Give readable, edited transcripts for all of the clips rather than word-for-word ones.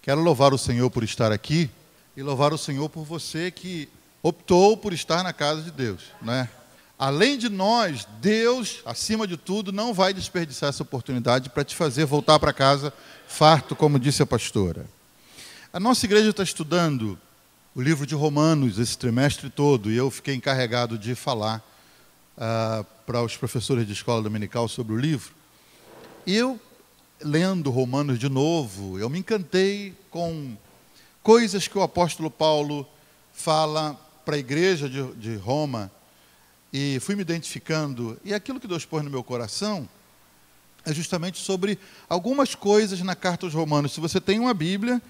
Quero louvar o Senhor por estar aqui e louvar o Senhor por você que optou por estar na casa de Deus, né? Além de nós, Deus, acima de tudo, não vai desperdiçar essa oportunidade para te fazer voltar para casa farto, como disse a pastora. A nossa igreja está estudando o livro de Romanos esse trimestre todo e eu fiquei encarregado de falar para os professores de escola dominical sobre o livro. E eu, lendo Romanos de novo, eu me encantei com coisas que o apóstolo Paulo fala para a igreja de Roma e fui me identificando. E aquilo que Deus pôs no meu coração é justamente sobre algumas coisas na carta aos Romanos. Se você tem uma Bíblia,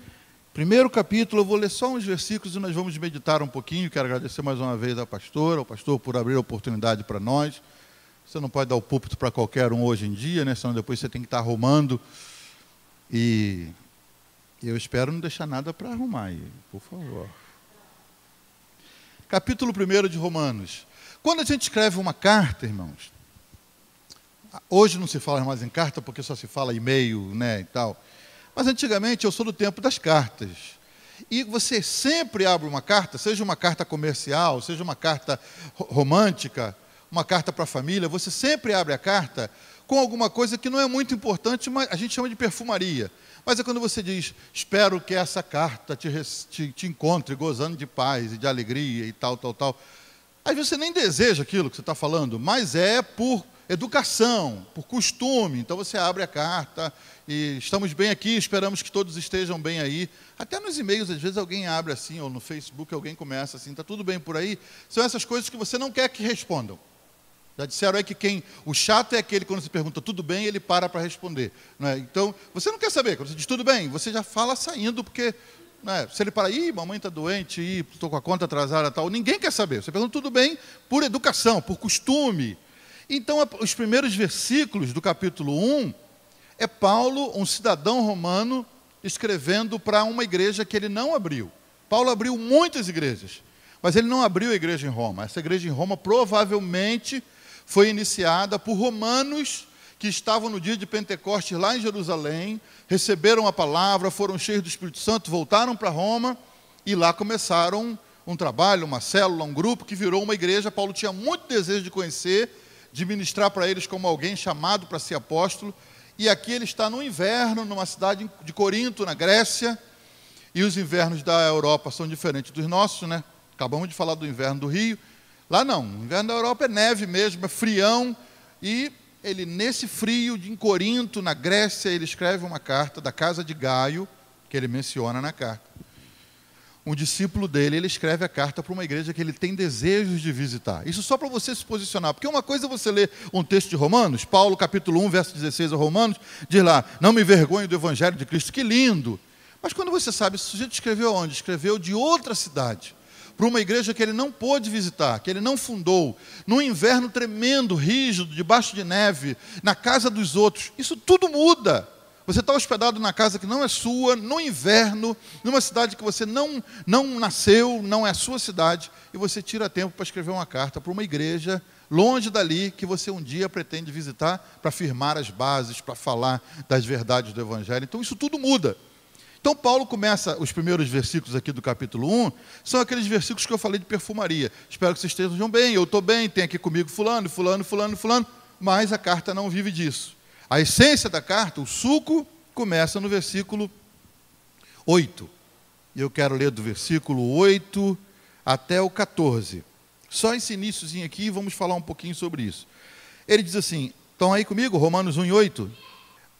primeiro capítulo, eu vou ler só uns versículos e nós vamos meditar um pouquinho. Quero agradecer mais uma vez ao pastor por abrir a oportunidade para nós. Você não pode dar o púlpito para qualquer um hoje em dia, né? Senão depois você tem que estar arrumando. E eu espero não deixar nada para arrumar aí, por favor. Capítulo 1 de Romanos. Quando a gente escreve uma carta, irmãos, hoje não se fala mais em carta porque só se fala e-mail, né, e tal. Mas antigamente eu sou do tempo das cartas. E você sempre abre uma carta, seja uma carta comercial, seja uma carta romântica, uma carta para a família, você sempre abre a carta com alguma coisa que não é muito importante, mas a gente chama de perfumaria. Mas é quando você diz, espero que essa carta te encontre gozando de paz e de alegria e tal, tal, tal. Às vezes você nem deseja aquilo que você está falando, mas é por educação, por costume. Então você abre a carta e estamos bem aqui, esperamos que todos estejam bem aí. Até nos e-mails, às vezes alguém abre assim, ou no Facebook alguém começa assim, está tudo bem por aí. São essas coisas que você não quer que respondam. Já disseram aí que o chato é aquele, quando você pergunta tudo bem, ele para responder. Né? Então, você não quer saber. Quando você diz tudo bem, você já fala saindo, porque né, se ele para, mamãe está doente, estou com a conta atrasada e tal, ninguém quer saber. Você pergunta tudo bem por educação, por costume. Então, os primeiros versículos do capítulo 1, é Paulo, um cidadão romano, escrevendo para uma igreja que ele não abriu. Paulo abriu muitas igrejas, mas ele não abriu a igreja em Roma. Essa igreja em Roma provavelmente foi iniciada por romanos que estavam no dia de Pentecostes lá em Jerusalém, receberam a palavra, foram cheios do Espírito Santo, voltaram para Roma e lá começaram um trabalho, uma célula, um grupo que virou uma igreja. Paulo tinha muito desejo de conhecer, de ministrar para eles como alguém chamado para ser apóstolo. E aqui ele está no inverno, numa cidade de Corinto, na Grécia, e os invernos da Europa são diferentes dos nossos, né? Acabamos de falar do inverno do Rio. Lá não, o inverno da Europa é neve mesmo, é frião, e ele, nesse frio, em Corinto, na Grécia, ele escreve uma carta da casa de Gaio, que ele menciona na carta. Um discípulo dele, ele escreve a carta para uma igreja que ele tem desejos de visitar. Isso só para você se posicionar, porque uma coisa é você ler um texto de Romanos, Paulo, capítulo 1, verso 16 a Romanos, diz lá, não me envergonhe do evangelho de Cristo, que lindo. Mas quando você sabe, esse sujeito escreveu onde? Escreveu de outra cidade, para uma igreja que ele não pôde visitar, que ele não fundou, num inverno tremendo, rígido, debaixo de neve, na casa dos outros. Isso tudo muda. Você está hospedado na casa que não é sua, no inverno, numa cidade que você não nasceu, não é a sua cidade, e você tira tempo para escrever uma carta para uma igreja longe dali, que você um dia pretende visitar para firmar as bases, para falar das verdades do Evangelho. Então isso tudo muda. Então Paulo começa, os primeiros versículos aqui do capítulo 1, são aqueles versículos que eu falei de perfumaria. Espero que vocês estejam bem, eu estou bem, tem aqui comigo fulano, fulano, fulano, fulano, mas a carta não vive disso. A essência da carta, o suco, começa no versículo 8. Eu quero ler do versículo 8 até o 14. Só esse iniciozinho aqui, vamos falar um pouquinho sobre isso. Ele diz assim, estão aí comigo, Romanos 1:8?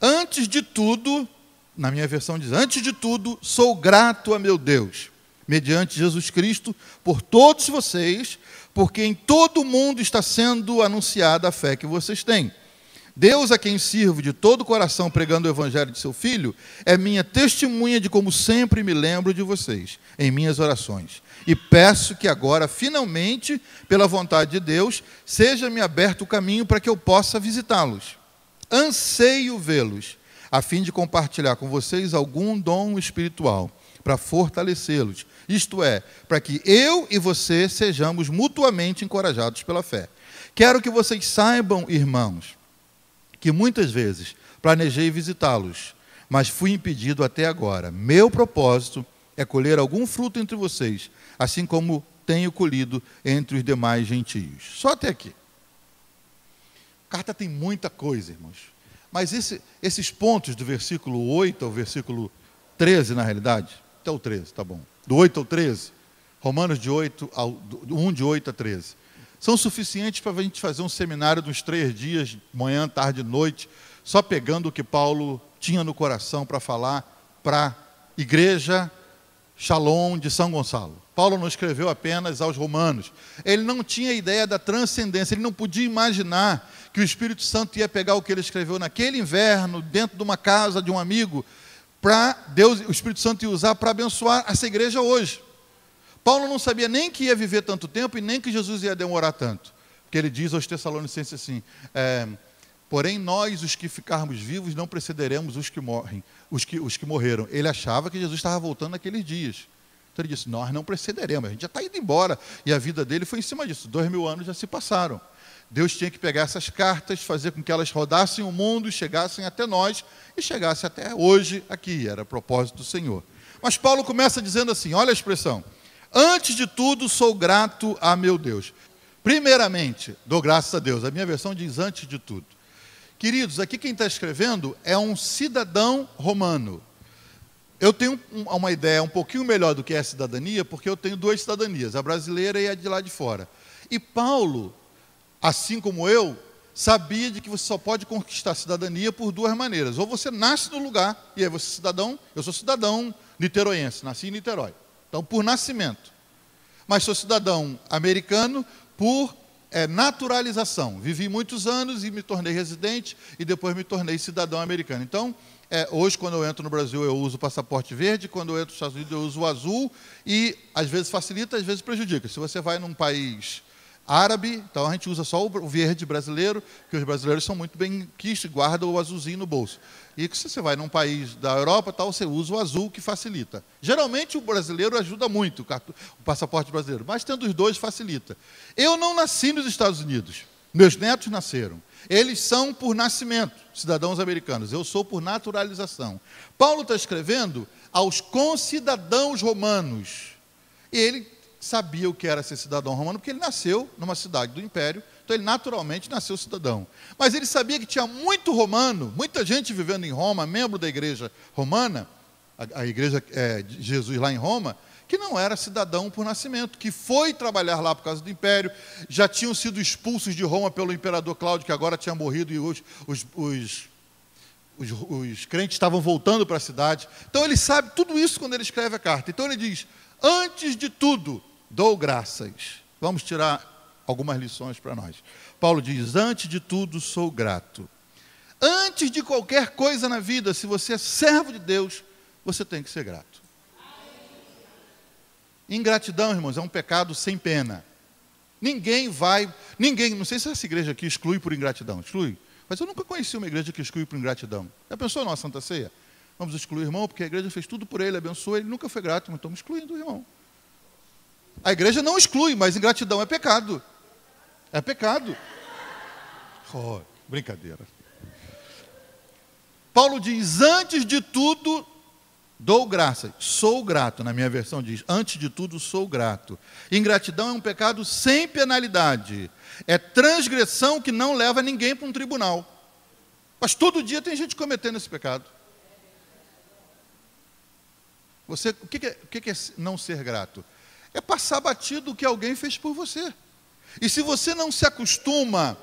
Antes de tudo, na minha versão diz, antes de tudo, sou grato a meu Deus, mediante Jesus Cristo, por todos vocês, porque em todo o mundo está sendo anunciada a fé que vocês têm. Deus, a quem sirvo de todo o coração pregando o evangelho de seu Filho, é minha testemunha de como sempre me lembro de vocês, em minhas orações. E peço que agora, finalmente, pela vontade de Deus, seja-me aberto o caminho para que eu possa visitá-los. Anseio vê-los, a fim de compartilhar com vocês algum dom espiritual, para fortalecê-los. Isto é, para que eu e você sejamos mutuamente encorajados pela fé. Quero que vocês saibam, irmãos, que muitas vezes planejei visitá-los, mas fui impedido até agora. Meu propósito é colher algum fruto entre vocês, assim como tenho colhido entre os demais gentios. Só até aqui. A carta tem muita coisa, irmãos. Mas esses pontos do versículo 8 ao versículo 13, na realidade, até o 13, tá bom. Do 8 ao 13, Romanos de 1 de 8 a 13, são suficientes para a gente fazer um seminário de uns 3 dias, manhã, tarde e noite, só pegando o que Paulo tinha no coração para falar para a igreja Shalom de São Gonçalo. Paulo não escreveu apenas aos romanos. Ele não tinha ideia da transcendência, ele não podia imaginar que o Espírito Santo ia pegar o que ele escreveu naquele inverno, dentro de uma casa de um amigo, para Deus, o Espírito Santo ia usar para abençoar essa igreja hoje. Paulo não sabia nem que ia viver tanto tempo e nem que Jesus ia demorar tanto. Porque ele diz aos Tessalonicenses assim, porém nós, os que ficarmos vivos, não precederemos os que morrem, os que morreram. Ele achava que Jesus estava voltando naqueles dias. Então ele disse, nós não precederemos, a gente já está indo embora. E a vida dele foi em cima disso, 2000 anos já se passaram. Deus tinha que pegar essas cartas, fazer com que elas rodassem o mundo, chegassem até nós e chegassem até hoje aqui, era o propósito do Senhor. Mas Paulo começa dizendo assim, olha a expressão, antes de tudo sou grato a meu Deus. Primeiramente, dou graças a Deus, a minha versão diz antes de tudo. Queridos, aqui quem está escrevendo é um cidadão romano. Eu tenho uma ideia um pouquinho melhor do que é a cidadania, porque eu tenho 2 cidadanias, a brasileira e a de lá de fora. E Paulo, assim como eu, sabia de que você só pode conquistar a cidadania por 2 maneiras. Ou você nasce no lugar, e aí você é cidadão, eu sou cidadão niteroense, nasci em Niterói. Então, por nascimento. Mas sou cidadão americano por naturalização. Vivi muitos anos e me tornei residente, e depois me tornei cidadão americano. Então, hoje, quando eu entro no Brasil, eu uso o passaporte verde, quando eu entro nos Estados Unidos, eu uso o azul, e às vezes facilita, às vezes prejudica. Se você vai num país árabe, então a gente usa só o verde brasileiro, que os brasileiros são muito bem quistos, guardam o azulzinho no bolso. E se você vai num país da Europa, tal, você usa o azul, que facilita. Geralmente o brasileiro ajuda muito, o passaporte brasileiro, mas tendo os 2 facilita. Eu não nasci nos Estados Unidos, meus netos nasceram. Eles são por nascimento, cidadãos americanos. Eu sou por naturalização. Paulo está escrevendo aos concidadãos romanos. E ele sabia o que era ser cidadão romano, porque ele nasceu numa cidade do Império, então ele naturalmente nasceu cidadão. Mas ele sabia que tinha muito romano, muita gente vivendo em Roma, membro da igreja romana, a igreja de Jesus lá em Roma, que não era cidadão por nascimento, que foi trabalhar lá por causa do Império, já tinham sido expulsos de Roma pelo imperador Cláudio, que agora tinha morrido, e os crentes estavam voltando para a cidade. Então ele sabe tudo isso quando ele escreve a carta. Então ele diz, antes de tudo, dou graças. Vamos tirar algumas lições para nós. Paulo diz, antes de tudo, sou grato. Antes de qualquer coisa na vida, se você é servo de Deus, você tem que ser grato. Ingratidão, irmãos, é um pecado sem pena. Ninguém, não sei se essa igreja aqui exclui por ingratidão, exclui. Mas eu nunca conheci uma igreja que exclui por ingratidão. Já pensou na Santa Ceia? Vamos excluir o irmão, porque a igreja fez tudo por ele, abençoou, ele nunca foi grato, mas estamos excluindo o irmão. A igreja não exclui, mas ingratidão é pecado. É pecado. Oh, brincadeira. Paulo diz, antes de tudo, dou graças. Sou grato, na minha versão diz, antes de tudo, sou grato. Ingratidão é um pecado sem penalidade. É transgressão que não leva ninguém para um tribunal. Mas todo dia tem gente cometendo esse pecado. O que é não ser grato? É passar batido o que alguém fez por você. E se você não se acostuma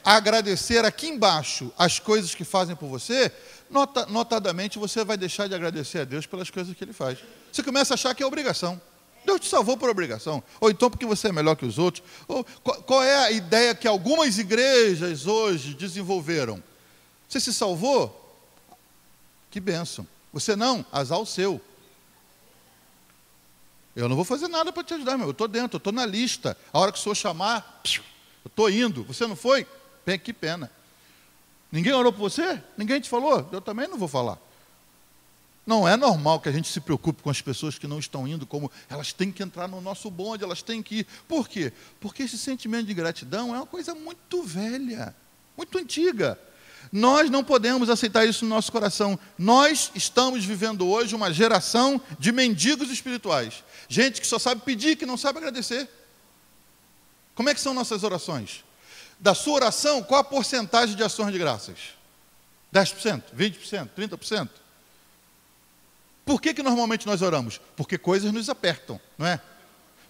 a agradecer aqui embaixo as coisas que fazem por você, notadamente você vai deixar de agradecer a Deus pelas coisas que Ele faz. Você começa a achar que é obrigação. Deus te salvou por obrigação. Ou então porque você é melhor que os outros. Ou, qual é a ideia que algumas igrejas hoje desenvolveram? Você se salvou? Que bênção. Você não? Azar o seu. Eu não vou fazer nada para te ajudar, meu. Eu estou dentro, eu estou na lista. A hora que o senhor chamar, eu estou indo. Você não foi? Que pena. Ninguém orou por você? Ninguém te falou? Eu também não vou falar. Não é normal que a gente se preocupe com as pessoas que não estão indo, como elas têm que entrar no nosso bonde, elas têm que ir. Por quê? Porque esse sentimento de gratidão é uma coisa muito velha, muito antiga. Nós não podemos aceitar isso no nosso coração. Nós estamos vivendo hoje uma geração de mendigos espirituais. Gente que só sabe pedir, que não sabe agradecer. Como é que são nossas orações? Da sua oração, qual a porcentagem de ações de graças? 10%, 20%, 30%? Por que normalmente nós oramos? Porque coisas nos apertam, não é?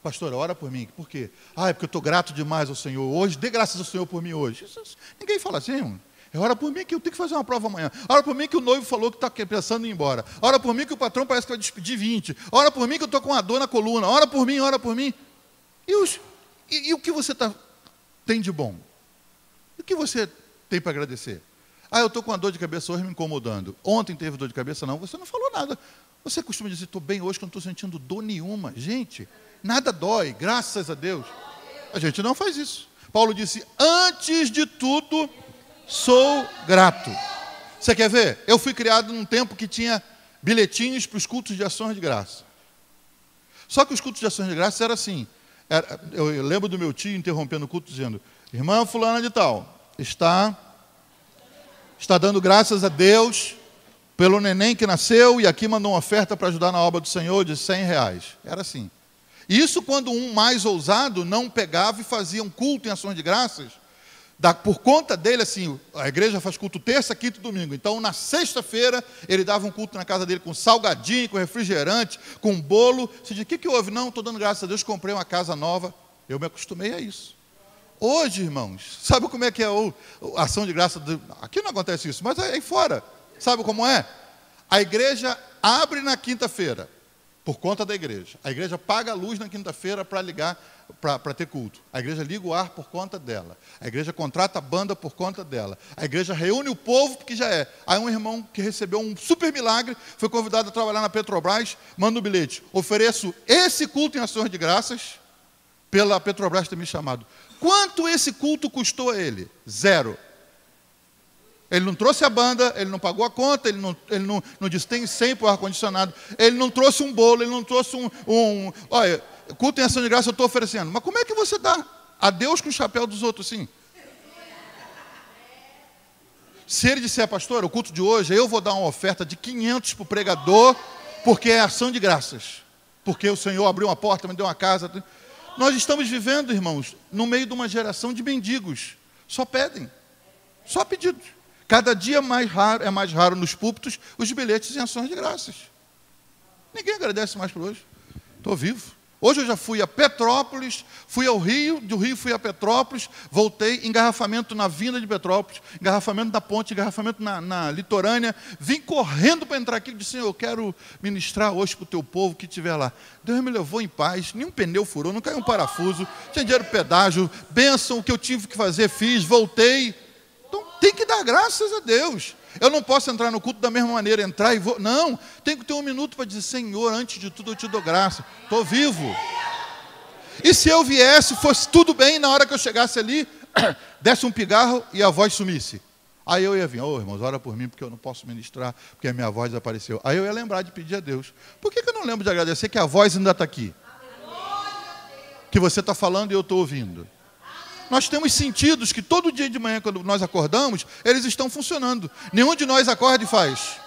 Pastor, ora por mim. Por quê? É porque eu estou grato demais ao Senhor. Hoje, dê graças ao Senhor por mim hoje. Ninguém fala assim, irmão. Ora por mim que eu tenho que fazer uma prova amanhã. Ora por mim que o noivo falou que está pensando em ir embora. Ora por mim que o patrão parece que vai despedir 20. Ora por mim que eu estou com uma dor na coluna. Ora por mim, ora por mim. E o que você tem de bom? O que você tem para agradecer? Eu estou com uma dor de cabeça hoje me incomodando. Ontem teve dor de cabeça? Não, você não falou nada. Você costuma dizer, estou bem hoje, que eu não estou sentindo dor nenhuma. Gente, nada dói, graças a Deus. A gente não faz isso. Paulo disse, antes de tudo, sou grato. Você quer ver? Eu fui criado num tempo que tinha bilhetinhos para os cultos de ações de graça. Só que os cultos de ações de graça eram assim. Eu lembro do meu tio interrompendo o culto, dizendo, irmã fulana de tal, está dando graças a Deus pelo neném que nasceu e aqui mandou uma oferta para ajudar na obra do Senhor de R$100. Era assim. Isso quando um mais ousado não pegava e fazia um culto em ações de graças, por conta dele, assim, a igreja faz culto terça, quinta e domingo. Então, na sexta-feira, ele dava um culto na casa dele com salgadinho, com refrigerante, com bolo. Você diz, o que houve? Não, estou dando graças a Deus, comprei uma casa nova. Eu me acostumei a isso. Hoje, irmãos, sabe como é que é a ação de graça? Aqui não acontece isso, mas aí fora. Sabe como é? A igreja abre na quinta-feira, por conta da igreja. A igreja paga a luz na quinta-feira para ligar, para ter culto. A igreja liga o ar por conta dela. A igreja contrata a banda por conta dela. A igreja reúne o povo, porque já é. Aí um irmão que recebeu um super milagre, foi convidado a trabalhar na Petrobras, manda um bilhete. Ofereço esse culto em ações de graças, pela Petrobras ter me chamado. Quanto esse culto custou a ele? 0. Ele não trouxe a banda, ele não pagou a conta, ele não disse tem 100 para o ar-condicionado, ele não trouxe um bolo, ele não trouxe olha, culto em ação de graça eu estou oferecendo. Mas como é que você dá a Deus com o chapéu dos outros assim? Se ele disser, pastor, o culto de hoje, eu vou dar uma oferta de 500 para o pregador, porque é ação de graças. Porque o Senhor abriu uma porta, me deu uma casa. Nós estamos vivendo, irmãos, no meio de uma geração de mendigos. Só pedem. Só pedidos. Cada dia é mais raro nos púlpitos os bilhetes em ações de graças. Ninguém agradece mais por hoje. Estou vivo. Hoje eu já fui a Petrópolis, fui ao Rio, do Rio fui a Petrópolis, voltei, engarrafamento na vinda de Petrópolis, engarrafamento da ponte, engarrafamento na litorânea, vim correndo para entrar aqui e disse, Senhor, eu quero ministrar hoje para o teu povo que estiver lá. Deus me levou em paz, nenhum pneu furou, não caiu um parafuso, tinha dinheiro de pedágio, bênção, o que eu tive que fazer, fiz, voltei. Então tem que dar graças a Deus. Eu não posso entrar no culto da mesma maneira, entrar e vou. Não, tem que ter um minuto para dizer, Senhor, antes de tudo eu te dou graça. Estou vivo. E se eu viesse, fosse tudo bem, na hora que eu chegasse ali, desse um pigarro e a voz sumisse. Aí eu ia vir, irmãos, ora por mim, porque eu não posso ministrar, porque a minha voz desapareceu. Aí eu ia lembrar de pedir a Deus. Por que eu não lembro de agradecer que a voz ainda está aqui? Que você está falando e eu estou ouvindo. Nós temos sentidos que todo dia de manhã, quando nós acordamos, eles estão funcionando. Nenhum de nós acorda e faz.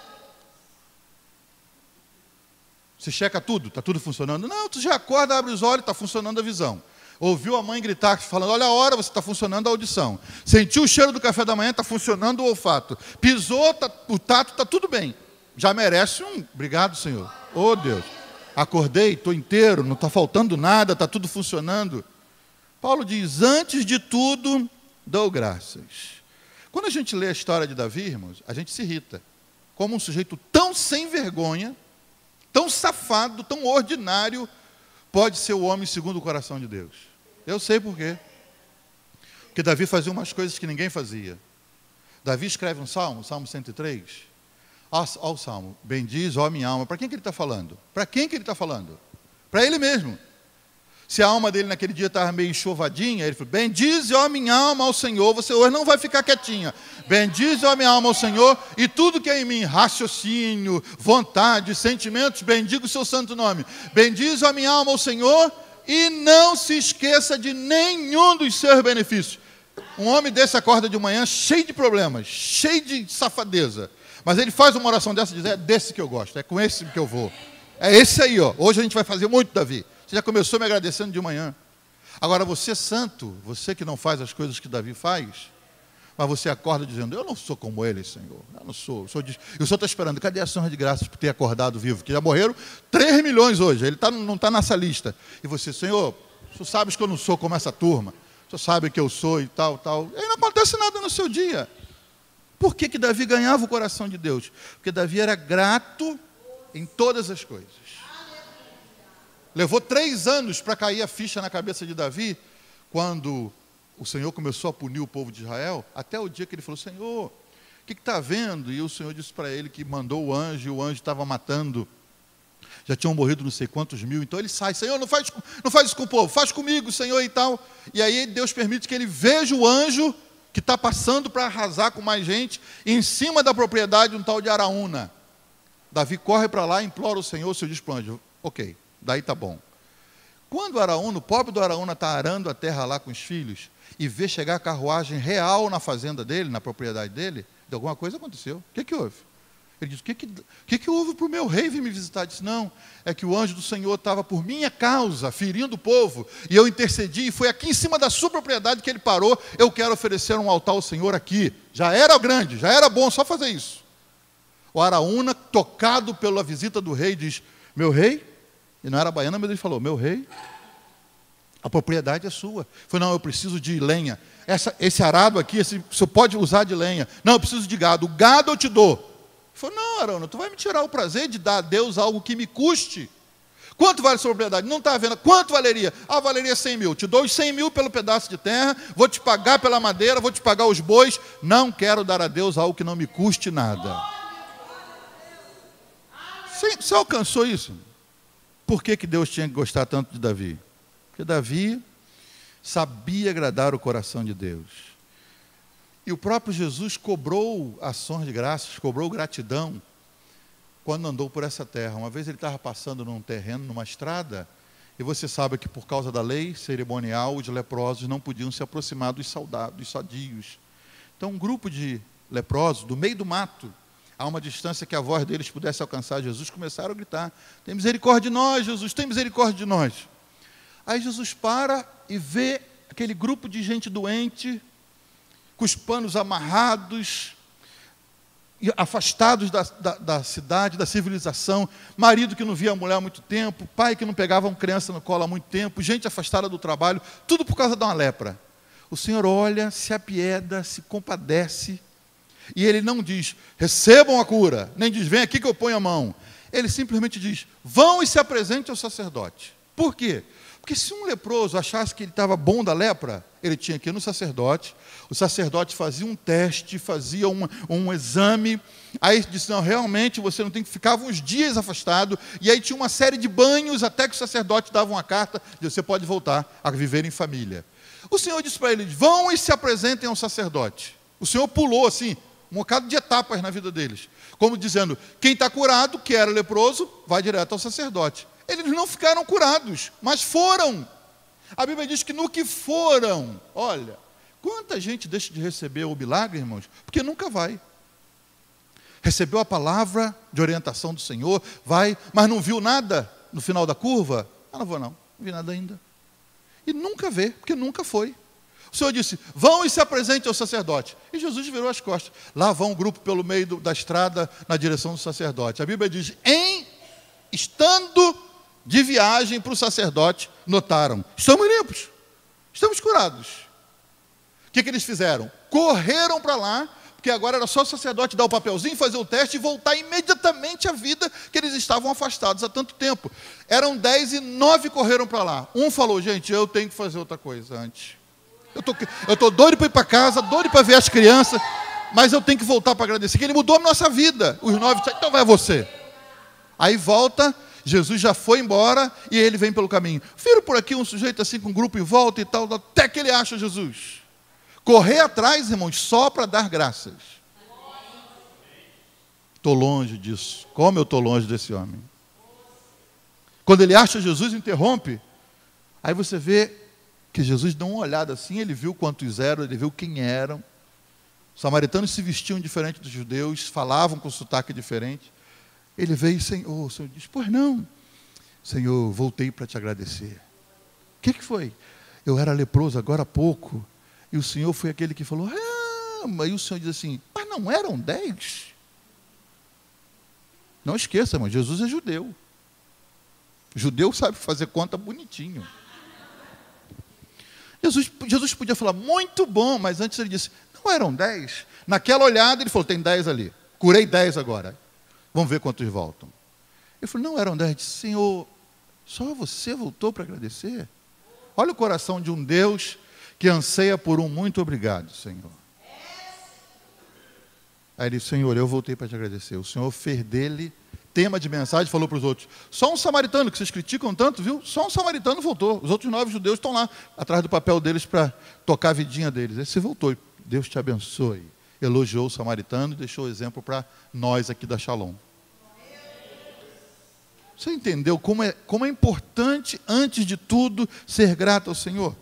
Você checa tudo? Está tudo funcionando? Não, tu já acorda, abre os olhos, está funcionando a visão. Ouviu a mãe gritar, falando, olha a hora, você está funcionando a audição. Sentiu o cheiro do café da manhã, está funcionando o olfato. Pisou, o tato, está tudo bem. Já merece obrigado, Senhor. Oh, Deus. Acordei, estou inteiro, não está faltando nada, está tudo funcionando. Paulo diz, antes de tudo, dou graças. Quando a gente lê a história de Davi, irmãos, a gente se irrita. Como um sujeito tão sem vergonha, tão safado, tão ordinário, pode ser o homem segundo o coração de Deus. Eu sei por quê. Porque Davi fazia umas coisas que ninguém fazia. Davi escreve um salmo, Salmo 103. Olha o salmo, bendiz, ó minha alma. Para quem que ele está falando? Para quem que ele está falando? Para ele mesmo. Se a alma dele naquele dia estava meio enxovadinha, ele falou, bendize, ó minha alma, ao Senhor. Você hoje não vai ficar quietinha. Bendize, ó minha alma, ao Senhor, e tudo que é em mim, raciocínio, vontade, sentimentos, bendiga o seu santo nome. Bendize, ó minha alma, ao Senhor, e não se esqueça de nenhum dos seus benefícios. Um homem desse acorda de manhã cheio de problemas, cheio de safadeza. Mas ele faz uma oração dessa e diz, é desse que eu gosto, é com esse que eu vou. É esse aí, ó. Hoje a gente vai fazer muito, Davi. Você já começou me agradecendo de manhã. Agora, você santo, você que não faz as coisas que Davi faz, mas você acorda dizendo, eu não sou como ele, Senhor. Eu não sou. E o Senhor está esperando, cadê a ação de graças por ter acordado vivo? Que já morreram 3 milhões hoje, ele não está nessa lista. E você, Senhor, o Senhor sabe que eu não sou como essa turma. O Senhor sabe que eu sou e tal, tal. E aí não acontece nada no seu dia. Por que Davi ganhava o coração de Deus? Porque Davi era grato em todas as coisas. Levou 3 anos para cair a ficha na cabeça de Davi, quando o Senhor começou a punir o povo de Israel, até o dia que ele falou, Senhor, o que está havendo? E o Senhor disse para ele que mandou o anjo, e o anjo estava matando, já tinham morrido não sei quantos mil, então ele sai, Senhor, não faz isso com o povo, faz comigo, Senhor, e tal. E aí Deus permite que ele veja o anjo que está passando para arrasar com mais gente, em cima da propriedade de um tal de Araúna. Davi corre para lá, implora o Senhor, o Senhor diz para o anjo, ok, daí tá bom. Quando o pobre do Araúna está arando a terra lá com os filhos, e vê chegar a carruagem real na fazenda dele, na propriedade dele, de alguma coisa aconteceu. O que houve? Ele diz, o que houve para o meu rei vir me visitar? Ele disse, não, é que o anjo do Senhor estava por minha causa, ferindo o povo, e eu intercedi, e foi aqui em cima da sua propriedade que ele parou, eu quero oferecer um altar ao Senhor aqui. Já era grande, já era bom só fazer isso. O Araúna, tocado pela visita do rei, diz, meu rei, e não era baiano, mas ele falou, meu rei, a propriedade é sua. Ele falou, não, eu preciso de lenha. Esse arado aqui, você pode usar de lenha. Não, eu preciso de gado. O gado eu te dou. Ele falou, não, Araúna, tu vai me tirar o prazer de dar a Deus algo que me custe. Quanto vale a sua propriedade? Não está vendo. Quanto valeria? Ah, valeria 100 mil. Te dou os 100 mil pelo pedaço de terra, vou te pagar pela madeira, vou te pagar os bois. Não quero dar a Deus algo que não me custe nada. Você alcançou isso? Por que Deus tinha que gostar tanto de Davi? Porque Davi sabia agradar o coração de Deus. E o próprio Jesus cobrou ações de graças, cobrou gratidão, quando andou por essa terra. Uma vez ele estava passando num terreno, numa estrada, e você sabe que por causa da lei cerimonial, os leprosos não podiam se aproximar dos soldados, dos sadios. Então um grupo de leprosos, do meio do mato, a uma distância que a voz deles pudesse alcançar Jesus, começaram a gritar, tem misericórdia de nós, Jesus, tem misericórdia de nós. Aí Jesus para e vê aquele grupo de gente doente, com os panos amarrados, afastados da cidade, da civilização, marido que não via a mulher há muito tempo, pai que não pegava uma criança no colo há muito tempo, gente afastada do trabalho, tudo por causa de uma lepra. O Senhor olha, se apieda, se compadece, e Ele não diz, recebam a cura, nem diz, vem aqui que eu ponho a mão. Ele simplesmente diz, vão e se apresentem ao sacerdote. Por quê? Porque se um leproso achasse que ele estava bom da lepra, ele tinha que ir no sacerdote, o sacerdote fazia um teste, fazia um exame, aí disse, não, realmente você não tem que ficar uns dias afastado, e aí tinha uma série de banhos, até que o sacerdote dava uma carta, e você pode voltar a viver em família. O Senhor disse para eles, vão e se apresentem ao sacerdote. O Senhor pulou assim, um bocado de etapas na vida deles, como dizendo, quem está curado, que era leproso, vai direto ao sacerdote. Eles não ficaram curados, mas foram. A Bíblia diz que no que foram, olha, quanta gente deixa de receber o milagre, irmãos, porque nunca vai. Recebeu a palavra de orientação do Senhor, vai, mas não viu nada no final da curva? Ah, não vou não vi nada ainda. E nunca vê, porque nunca foi. O Senhor disse, vão e se apresentem ao sacerdote. E Jesus virou as costas. Lá vão um grupo pelo meio da estrada, na direção do sacerdote. A Bíblia diz, estando de viagem para o sacerdote, notaram, estamos limpos, estamos curados. O que eles fizeram? Correram para lá, porque agora era só o sacerdote dar o papelzinho, fazer o teste e voltar imediatamente à vida que eles estavam afastados há tanto tempo. Eram 10 e 9 correram para lá. Um falou, gente, eu tenho que fazer outra coisa antes. Eu estou doido para ir para casa, doido para ver as crianças, mas eu tenho que voltar para agradecer, que Ele mudou a nossa vida. Os 9 disseram, então vai você. Aí volta, Jesus já foi embora e ele vem pelo caminho. Viram por aqui um sujeito assim com um grupo em volta e tal, até que ele acha Jesus. Correr atrás, irmãos, só para dar graças. Estou longe disso. Como eu estou longe desse homem. Quando ele acha Jesus, interrompe. Aí você vê que Jesus deu uma olhada assim, ele viu quantos eram, ele viu quem eram. Os samaritanos se vestiam diferente dos judeus, falavam com sotaque diferente. Ele veio, Senhor, o Senhor disse, pois não, Senhor, voltei para te agradecer. O que foi? Eu era leproso agora há pouco, e o Senhor foi aquele que falou, e o Senhor diz assim, mas não eram 10? Não esqueça, irmão, Jesus é judeu. Judeu sabe fazer conta bonitinho. Jesus podia falar, muito bom, mas antes ele disse, não eram 10? Naquela olhada ele falou, tem 10 ali, curei 10 agora. Vamos ver quantos voltam. Ele falou, não eram 10. Disse, Senhor, só você voltou para agradecer? Olha o coração de um Deus que anseia por um muito obrigado, Senhor. Aí ele disse, Senhor, eu voltei para te agradecer. O Senhor fez dele tema de mensagem, falou para os outros, só um samaritano, que vocês criticam tanto, viu? Só um samaritano voltou. Os outros 9 judeus estão lá, atrás do papel deles para tocar a vidinha deles. Esse voltou. Deus te abençoe. Elogiou o samaritano e deixou o exemplo para nós aqui da Shalom. Você entendeu como é importante, antes de tudo, ser grato ao Senhor?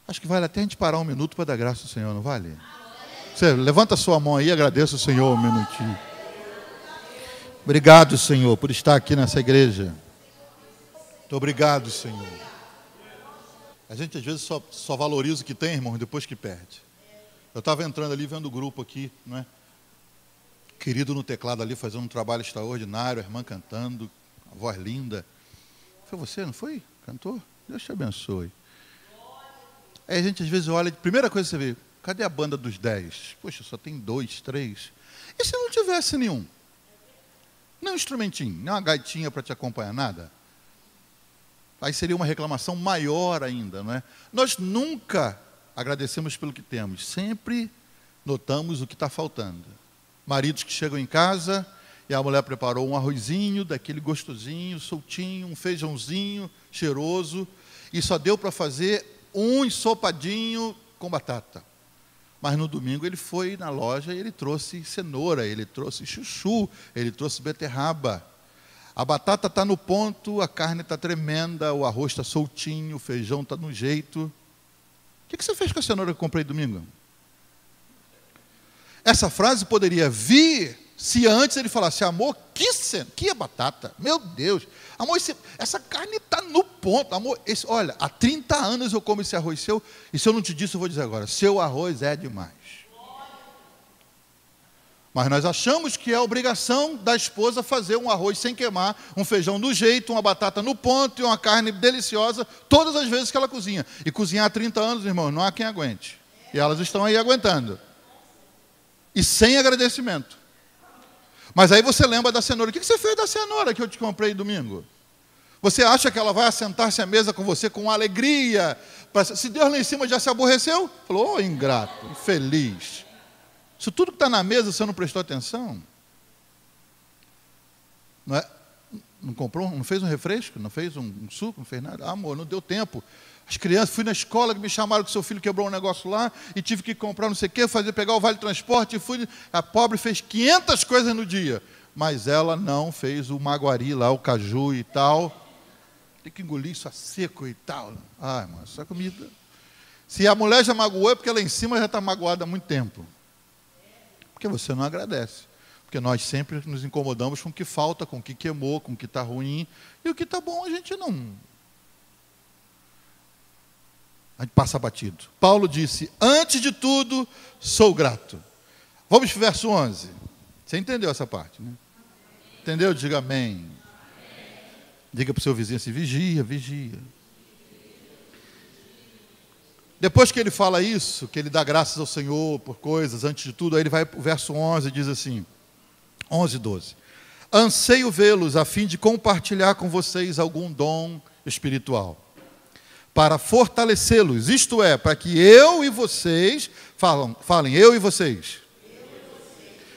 Acho que vale até a gente parar um minuto para dar graça ao Senhor, não vale? Você levanta a sua mão aí e agradeça ao Senhor um minutinho. Obrigado, Senhor, por estar aqui nessa igreja. Muito obrigado, Senhor. A gente às vezes só valoriza o que tem, irmão, depois que perde. Eu estava entrando ali, vendo o grupo aqui, não é? Querido no teclado ali, fazendo um trabalho extraordinário, a irmã cantando, a voz linda. Foi você, não foi? Cantou? Deus te abençoe. Aí a gente às vezes olha, a primeira coisa que você vê, cadê a banda dos 10? Poxa, só tem 2, 3. E se não tivesse nenhum? Nem um instrumentinho, nem uma gaitinha para te acompanhar, nada? Aí seria uma reclamação maior ainda, não é? Nós nunca agradecemos pelo que temos, sempre notamos o que está faltando. Maridos que chegam em casa e a mulher preparou um arrozinho, daquele gostosinho, soltinho, um feijãozinho cheiroso, e só deu para fazer um ensopadinho com batata. Mas no domingo ele foi na loja e ele trouxe cenoura, ele trouxe chuchu, ele trouxe beterraba. A batata está no ponto, a carne está tremenda, o arroz está soltinho, o feijão está no jeito. O que você fez com a cenoura que eu comprei domingo? Essa frase poderia vir se antes ele falasse, amor, que batata, meu Deus, amor, essa carne está no ponto, amor, olha, há 30 anos eu como esse arroz seu, e se eu não te disse, eu vou dizer agora, seu arroz é demais. Mas nós achamos que é a obrigação da esposa fazer um arroz sem queimar, um feijão do jeito, uma batata no ponto e uma carne deliciosa, todas as vezes que ela cozinha. E cozinhar há 30 anos, irmão, não há quem aguente. E elas estão aí aguentando. E sem agradecimento. Mas aí você lembra da cenoura. O que você fez da cenoura que eu te comprei domingo? Você acha que ela vai assentar-se à mesa com você com alegria? Se Deus lá em cima já se aborreceu, falou, oh, ingrato, infeliz. Isso tudo que está na mesa, você não prestou atenção? Não, não comprou, não fez um refresco, não fez um suco, não fez nada? Ah, amor, não deu tempo. As crianças, fui na escola, que me chamaram que seu filho quebrou um negócio lá, e tive que comprar não sei o quê, pegar o vale transporte, e fui. A pobre fez 500 coisas no dia, mas ela não fez o maguari lá, o caju e tal. Tem que engolir isso a seco e tal. Ah, irmão, essa comida. Se a mulher já magoou, é porque lá em cima já está magoada há muito tempo. Porque você não agradece. Porque nós sempre nos incomodamos com o que falta, com o que queimou, com o que está ruim, e o que está bom a gente não. A gente passa batido. Paulo disse, antes de tudo, sou grato. Vamos para o verso 11. Você entendeu essa parte, né? Entendeu? Diga amém. Diga para o seu vizinho assim, vigia, vigia. Depois que ele fala isso, que ele dá graças ao Senhor por coisas, antes de tudo, aí ele vai para o verso 11 e diz assim, 11 e 12. Anseio vê-los a fim de compartilhar com vocês algum dom espiritual, para fortalecê-los, isto é, para que eu e vocês, falem eu e vocês,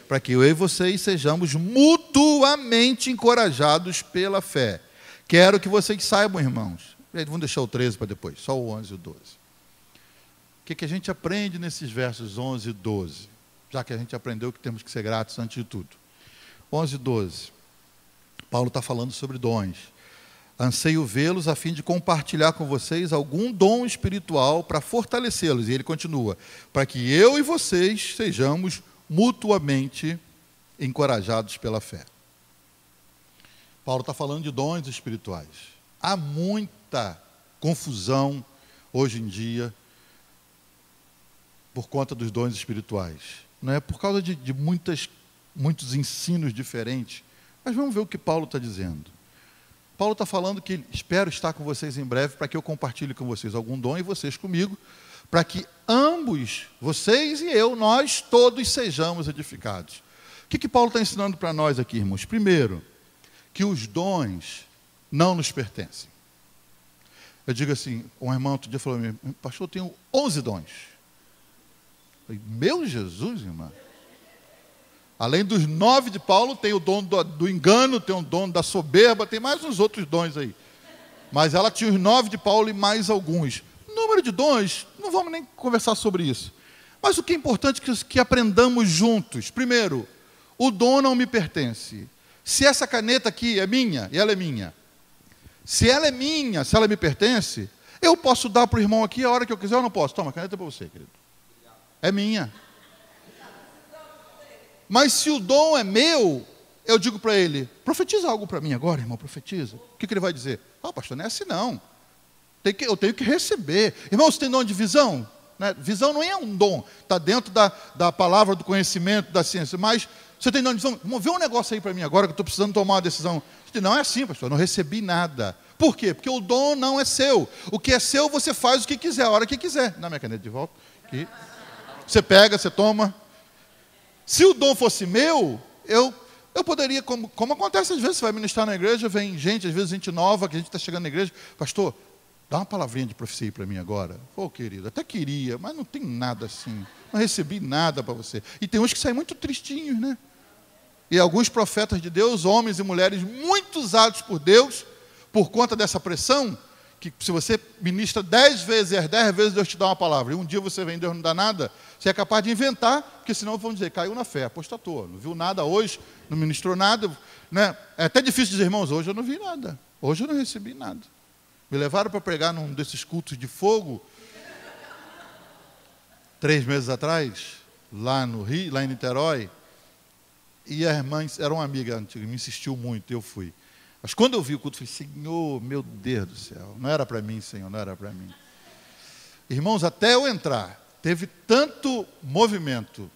para que eu e vocês sejamos mutuamente encorajados pela fé. Quero que vocês saibam, irmãos, vamos deixar o 13 para depois, só o 11 e o 12. O que a gente aprende nesses versos 11 e 12? Já que a gente aprendeu que temos que ser gratos antes de tudo. 11 e 12. Paulo está falando sobre dons. Anseio vê-los a fim de compartilhar com vocês algum dom espiritual para fortalecê-los. E ele continua, para que eu e vocês sejamos mutuamente encorajados pela fé. Paulo está falando de dons espirituais. Há muita confusão hoje em dia por conta dos dons espirituais. Não é por causa de muitos ensinos diferentes. Mas vamos ver o que Paulo está dizendo. Paulo está falando que espero estar com vocês em breve para que eu compartilhe com vocês algum dom e vocês comigo, para que ambos, vocês e eu, nós todos sejamos edificados. O que Paulo está ensinando para nós aqui, irmãos? Primeiro, que os dons não nos pertencem. Eu digo assim, um irmão outro dia falou a mim, pastor, eu tenho 11 dons. Eu falei, meu Jesus, irmão. Além dos 9 de Paulo, tem o dom do engano, tem o dom da soberba, tem mais uns outros dons aí. Mas ela tinha os 9 de Paulo e mais alguns. Número de dons, não vamos nem conversar sobre isso. Mas o que é importante é que aprendamos juntos. Primeiro, o dom não me pertence. Se essa caneta aqui é minha, e ela é minha. Se ela é minha, se ela me pertence, eu posso dar para o irmão aqui a hora que eu quiser ou não posso? Toma, a caneta é para você, querido. É minha. Mas se o dom é meu, eu digo para ele, profetiza algo para mim agora, irmão, profetiza. O que ele vai dizer? Pastor, não é assim não. Eu tenho que receber. Irmão, você tem dom de visão? Né? Visão não é um dom, está dentro da palavra, do conhecimento, da ciência. Mas você tem dom de visão? Vê um negócio aí para mim agora, que eu estou precisando tomar uma decisão. Não é assim, pastor, eu não recebi nada. Por quê? Porque o dom não é seu. O que é seu, você faz o que quiser, a hora que quiser. Dá minha caneta de volta. Aqui. Você pega, você toma. Se o dom fosse meu, eu poderia, como acontece às vezes, você vai ministrar na igreja, vem gente, às vezes gente nova, que a gente está chegando na igreja, pastor, dá uma palavrinha de profecia aí para mim agora. Pô, querido, até queria, mas não tem nada assim, não recebi nada para você. E tem uns que saem muito tristinhos, né? E alguns profetas de Deus, homens e mulheres muito usados por Deus, por conta dessa pressão, que se você ministra 10 vezes, e as 10 vezes Deus te dá uma palavra, e um dia você vem e Deus não dá nada, você é capaz de inventar, porque senão vão dizer, caiu na fé, apostatou, não viu nada hoje, não ministrou nada, né? É até difícil dizer, irmãos, hoje eu não vi nada, hoje eu não recebi nada. Me levaram para pregar num desses cultos de fogo, 3 meses atrás, lá no Rio, lá em Niterói, e a irmã era uma amiga antiga, me insistiu muito, eu fui. Mas quando eu vi o culto, eu falei, Senhor, meu Deus do céu, não era para mim, Senhor, não era para mim. Irmãos, até eu entrar, teve tanto movimento,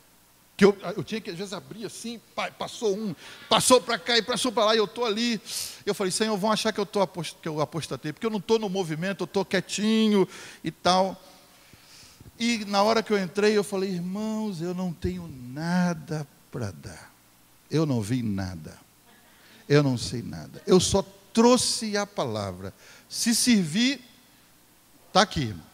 que eu tinha que, às vezes, abrir assim, passou um, passou para cá e passou para lá, e eu estou ali. Eu falei, Senhor, vão achar que eu apostatei, porque eu não estou no movimento, eu estou quietinho e tal. E na hora que eu entrei, eu falei, irmãos, eu não tenho nada para dar. Eu não vi nada. Eu não sei nada. Eu só trouxe a palavra. Se servir, está aqui, irmão.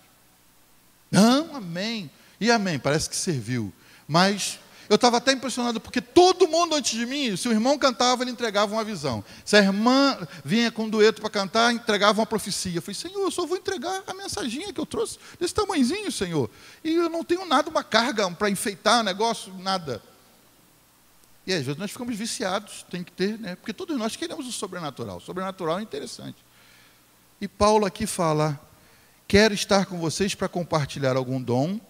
Não, amém. E amém, parece que serviu. Mas eu estava até impressionado, porque todo mundo antes de mim, se o irmão cantava, ele entregava uma visão. Se a irmã vinha com um dueto para cantar, entregava uma profecia. Eu falei, Senhor, eu só vou entregar a mensaginha que eu trouxe, desse tamanhozinho, Senhor. E eu não tenho nada, uma carga para enfeitar o negócio, nada. E às vezes nós ficamos viciados, tem que ter, né? Porque todos nós queremos o sobrenatural. O sobrenatural é interessante. E Paulo aqui fala, quero estar com vocês para compartilhar algum dom,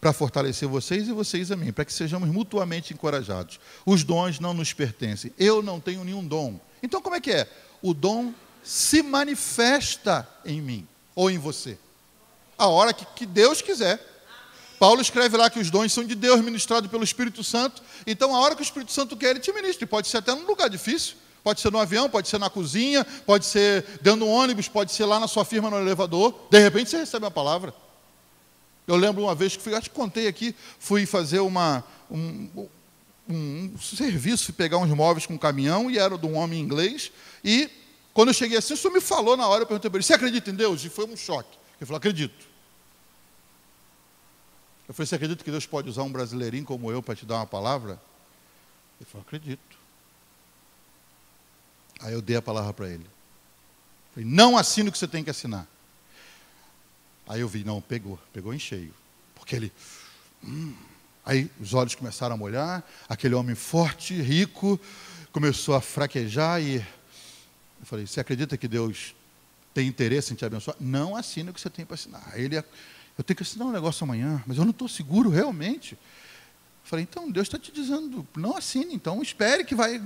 para fortalecer vocês e vocês a mim, para que sejamos mutuamente encorajados. Os dons não nos pertencem. Eu não tenho nenhum dom. Então como é que é? O dom se manifesta em mim ou em você. A hora que Deus quiser. Paulo escreve lá que os dons são de Deus, ministrados pelo Espírito Santo. Então, a hora que o Espírito Santo quer, ele te ministra. E pode ser até num lugar difícil. Pode ser no avião, pode ser na cozinha, pode ser dentro do ônibus, pode ser lá na sua firma no elevador. De repente, você recebe uma palavra. Eu lembro uma vez que fui, acho que contei aqui, fui fazer um serviço, fui pegar uns móveis com um caminhão, e era de um homem inglês. E, quando eu cheguei assim, isso me falou na hora, eu perguntei para ele, você acredita em Deus? E foi um choque. Ele falou, acredito. Eu falei, você acredita que Deus pode usar um brasileirinho como eu para te dar uma palavra? Ele falou, acredito. Aí eu dei a palavra para ele. Falei, não assine o que você tem que assinar. Aí eu vi, não, pegou em cheio. Porque ele... Aí os olhos começaram a molhar, aquele homem forte, rico, começou a fraquejar e Eu falei, você acredita que Deus tem interesse em te abençoar? Não assine o que você tem para assinar. Eu tenho que assinar um negócio amanhã, mas eu não estou seguro realmente. Eu falei, então Deus está te dizendo, não assine, então espere que vai.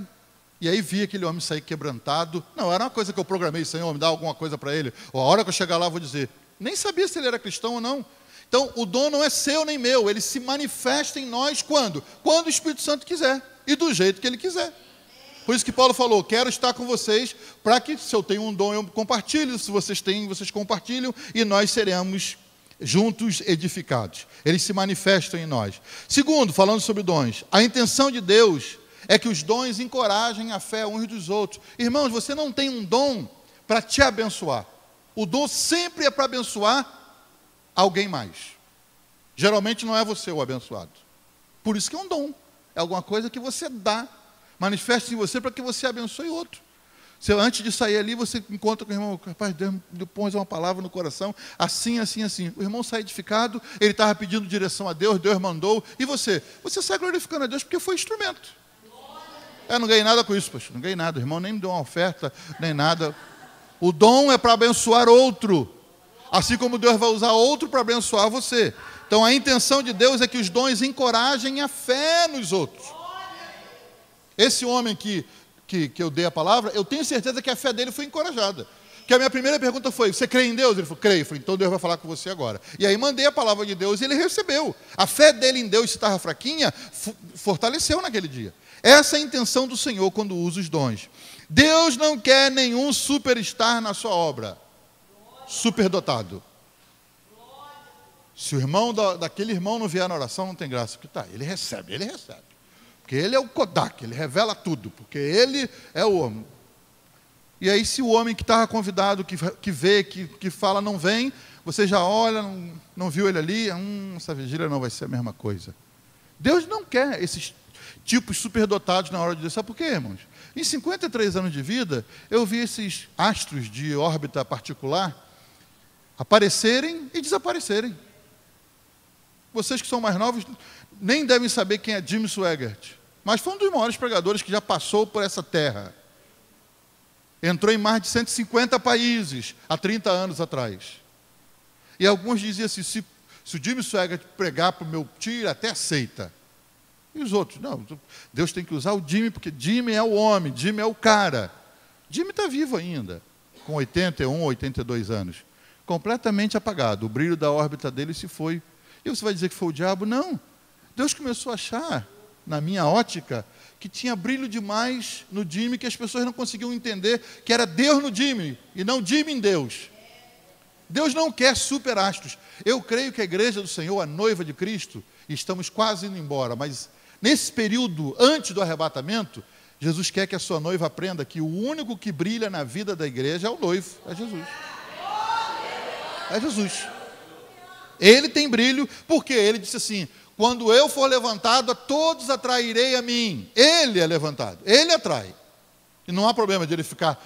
E aí vi aquele homem sair quebrantado. Não, era uma coisa que eu programei, Senhor, me dá alguma coisa para ele. Ou a hora que eu chegar lá, eu vou dizer. Nem sabia se ele era cristão ou não. Então, o dom não é seu nem meu, ele se manifesta em nós quando? Quando o Espírito Santo quiser, e do jeito que ele quiser. Por isso que Paulo falou, quero estar com vocês, para que se eu tenho um dom eu compartilho, se vocês têm, vocês compartilham, e nós seremos juntos edificados. Eles se manifestam em nós. Segundo, falando sobre dons, a intenção de Deus é que os dons encorajem a fé uns dos outros. Irmãos, você não tem um dom para te abençoar. O dom sempre é para abençoar alguém mais. Geralmente não é você o abençoado. Por isso que é um dom. É alguma coisa que você dá. Manifesta em você para que você abençoe outro. Se antes de sair ali, você encontra com o irmão, rapaz, Deus põe uma palavra no coração, assim, assim, assim. O irmão sai edificado, ele estava pedindo direção a Deus, Deus mandou. E você? Você sai glorificando a Deus porque foi instrumento. Eu não ganhei nada com isso, pastor. Não ganhei nada. O irmão nem me deu uma oferta, nem nada. O dom é para abençoar outro. Assim como Deus vai usar outro para abençoar você. Então a intenção de Deus é que os dons encorajem a fé nos outros. Esse homem que eu dei a palavra, eu tenho certeza que a fé dele foi encorajada. Porque a minha primeira pergunta foi, você crê em Deus? Ele falou, creio. Eu falei, então Deus vai falar com você agora. E aí mandei a palavra de Deus e ele recebeu. A fé dele em Deus, se estava fraquinha, fortaleceu naquele dia. Essa é a intenção do Senhor quando usa os dons. Deus não quer nenhum superstar na sua obra. Superdotado. Se o irmão daquele irmão não vier na oração, não tem graça. Porque tá, ele recebe. Porque ele é o Kodak, ele revela tudo. Porque ele é o homem. E aí se o homem que estava convidado, que vê, que fala, não vem, você já olha, não viu ele ali, essa vigília não vai ser a mesma coisa. Deus não quer esses tipos superdotados na hora de Deus. Sabe por quê, irmãos? Em 53 anos de vida, eu vi esses astros de órbita particular aparecerem e desaparecerem. Vocês que são mais novos nem devem saber quem é Jim Swaggart, mas foi um dos maiores pregadores que já passou por essa terra. Entrou em mais de 150 países há 30 anos atrás. E alguns diziam assim, se o Jim Swaggart pregar para o meu tio, ele até aceita. E os outros? Não, Deus tem que usar o Jimmy, porque Jimmy é o homem, Jimmy é o cara. Jimmy está vivo ainda, com 81, 82 anos. Completamente apagado. O brilho da órbita dele se foi. E você vai dizer que foi o diabo? Não. Deus começou a achar, na minha ótica, que tinha brilho demais no Jimmy, que as pessoas não conseguiam entender que era Deus no Jimmy, e não Jimmy em Deus. Deus não quer superastros. Eu creio que a igreja do Senhor, a noiva de Cristo, e estamos quase indo embora, mas nesse período, antes do arrebatamento, Jesus quer que a sua noiva aprenda que o único que brilha na vida da igreja é o noivo, é Jesus. É Jesus. Ele tem brilho, porque ele disse assim, quando eu for levantado, a todos atrairei a mim. Ele é levantado, ele atrai. E não há problema de ele ficar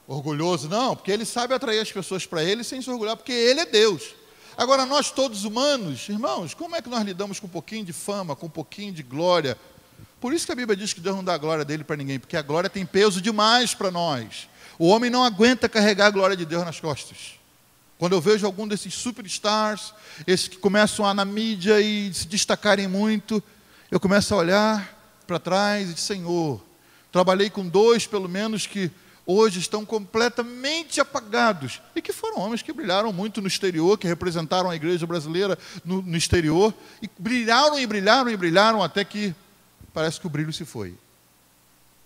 orgulhoso, não, porque ele sabe atrair as pessoas para ele sem se orgulhar, porque ele é Deus. Agora, nós todos humanos, irmãos, como é que nós lidamos com um pouquinho de fama, com um pouquinho de glória? Por isso que a Bíblia diz que Deus não dá a glória dele para ninguém, porque a glória tem peso demais para nós. O homem não aguenta carregar a glória de Deus nas costas. Quando eu vejo algum desses superstars, esses que começam a na mídia e se destacarem muito, eu começo a olhar para trás e dizer, Senhor, trabalhei com 2, pelo menos, que hoje estão completamente apagados, e que foram homens que brilharam muito no exterior, que representaram a igreja brasileira no exterior, e brilharam e brilharam e brilharam, até que parece que o brilho se foi.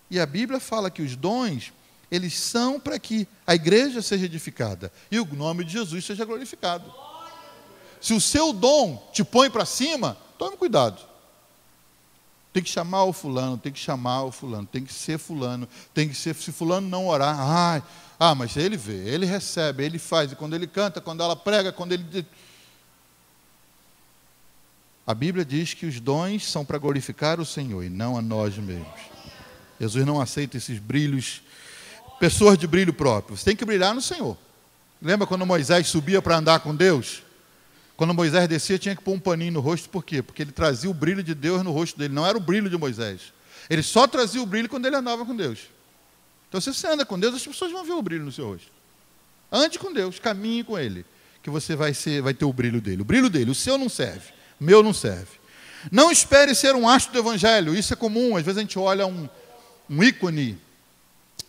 E a Bíblia fala que os dons, eles são para que a igreja seja edificada, e o nome de Jesus seja glorificado. Se o seu dom te põe para cima, tome cuidado. Tem que chamar o fulano, tem que chamar o fulano, tem que ser fulano, tem que ser, se fulano não orar, mas ele vê, ele recebe, ele faz, e quando ele canta, quando ela prega, quando ele... A Bíblia diz que os dons são para glorificar o Senhor e não a nós mesmos. Jesus não aceita esses brilhos, pessoas de brilho próprio. Você tem que brilhar no Senhor. Lembra quando Moisés subia para andar com Deus? Quando Moisés descia, tinha que pôr um paninho no rosto. Por quê? Porque ele trazia o brilho de Deus no rosto dele. Não era o brilho de Moisés. Ele só trazia o brilho quando ele andava com Deus. Então, se você anda com Deus, as pessoas vão ver o brilho no seu rosto. Ande com Deus, caminhe com Ele, que você vai ter o brilho dele. O brilho dele, o seu não serve, o meu não serve. Não espere ser um astro do Evangelho, isso é comum. Às vezes a gente olha um ícone,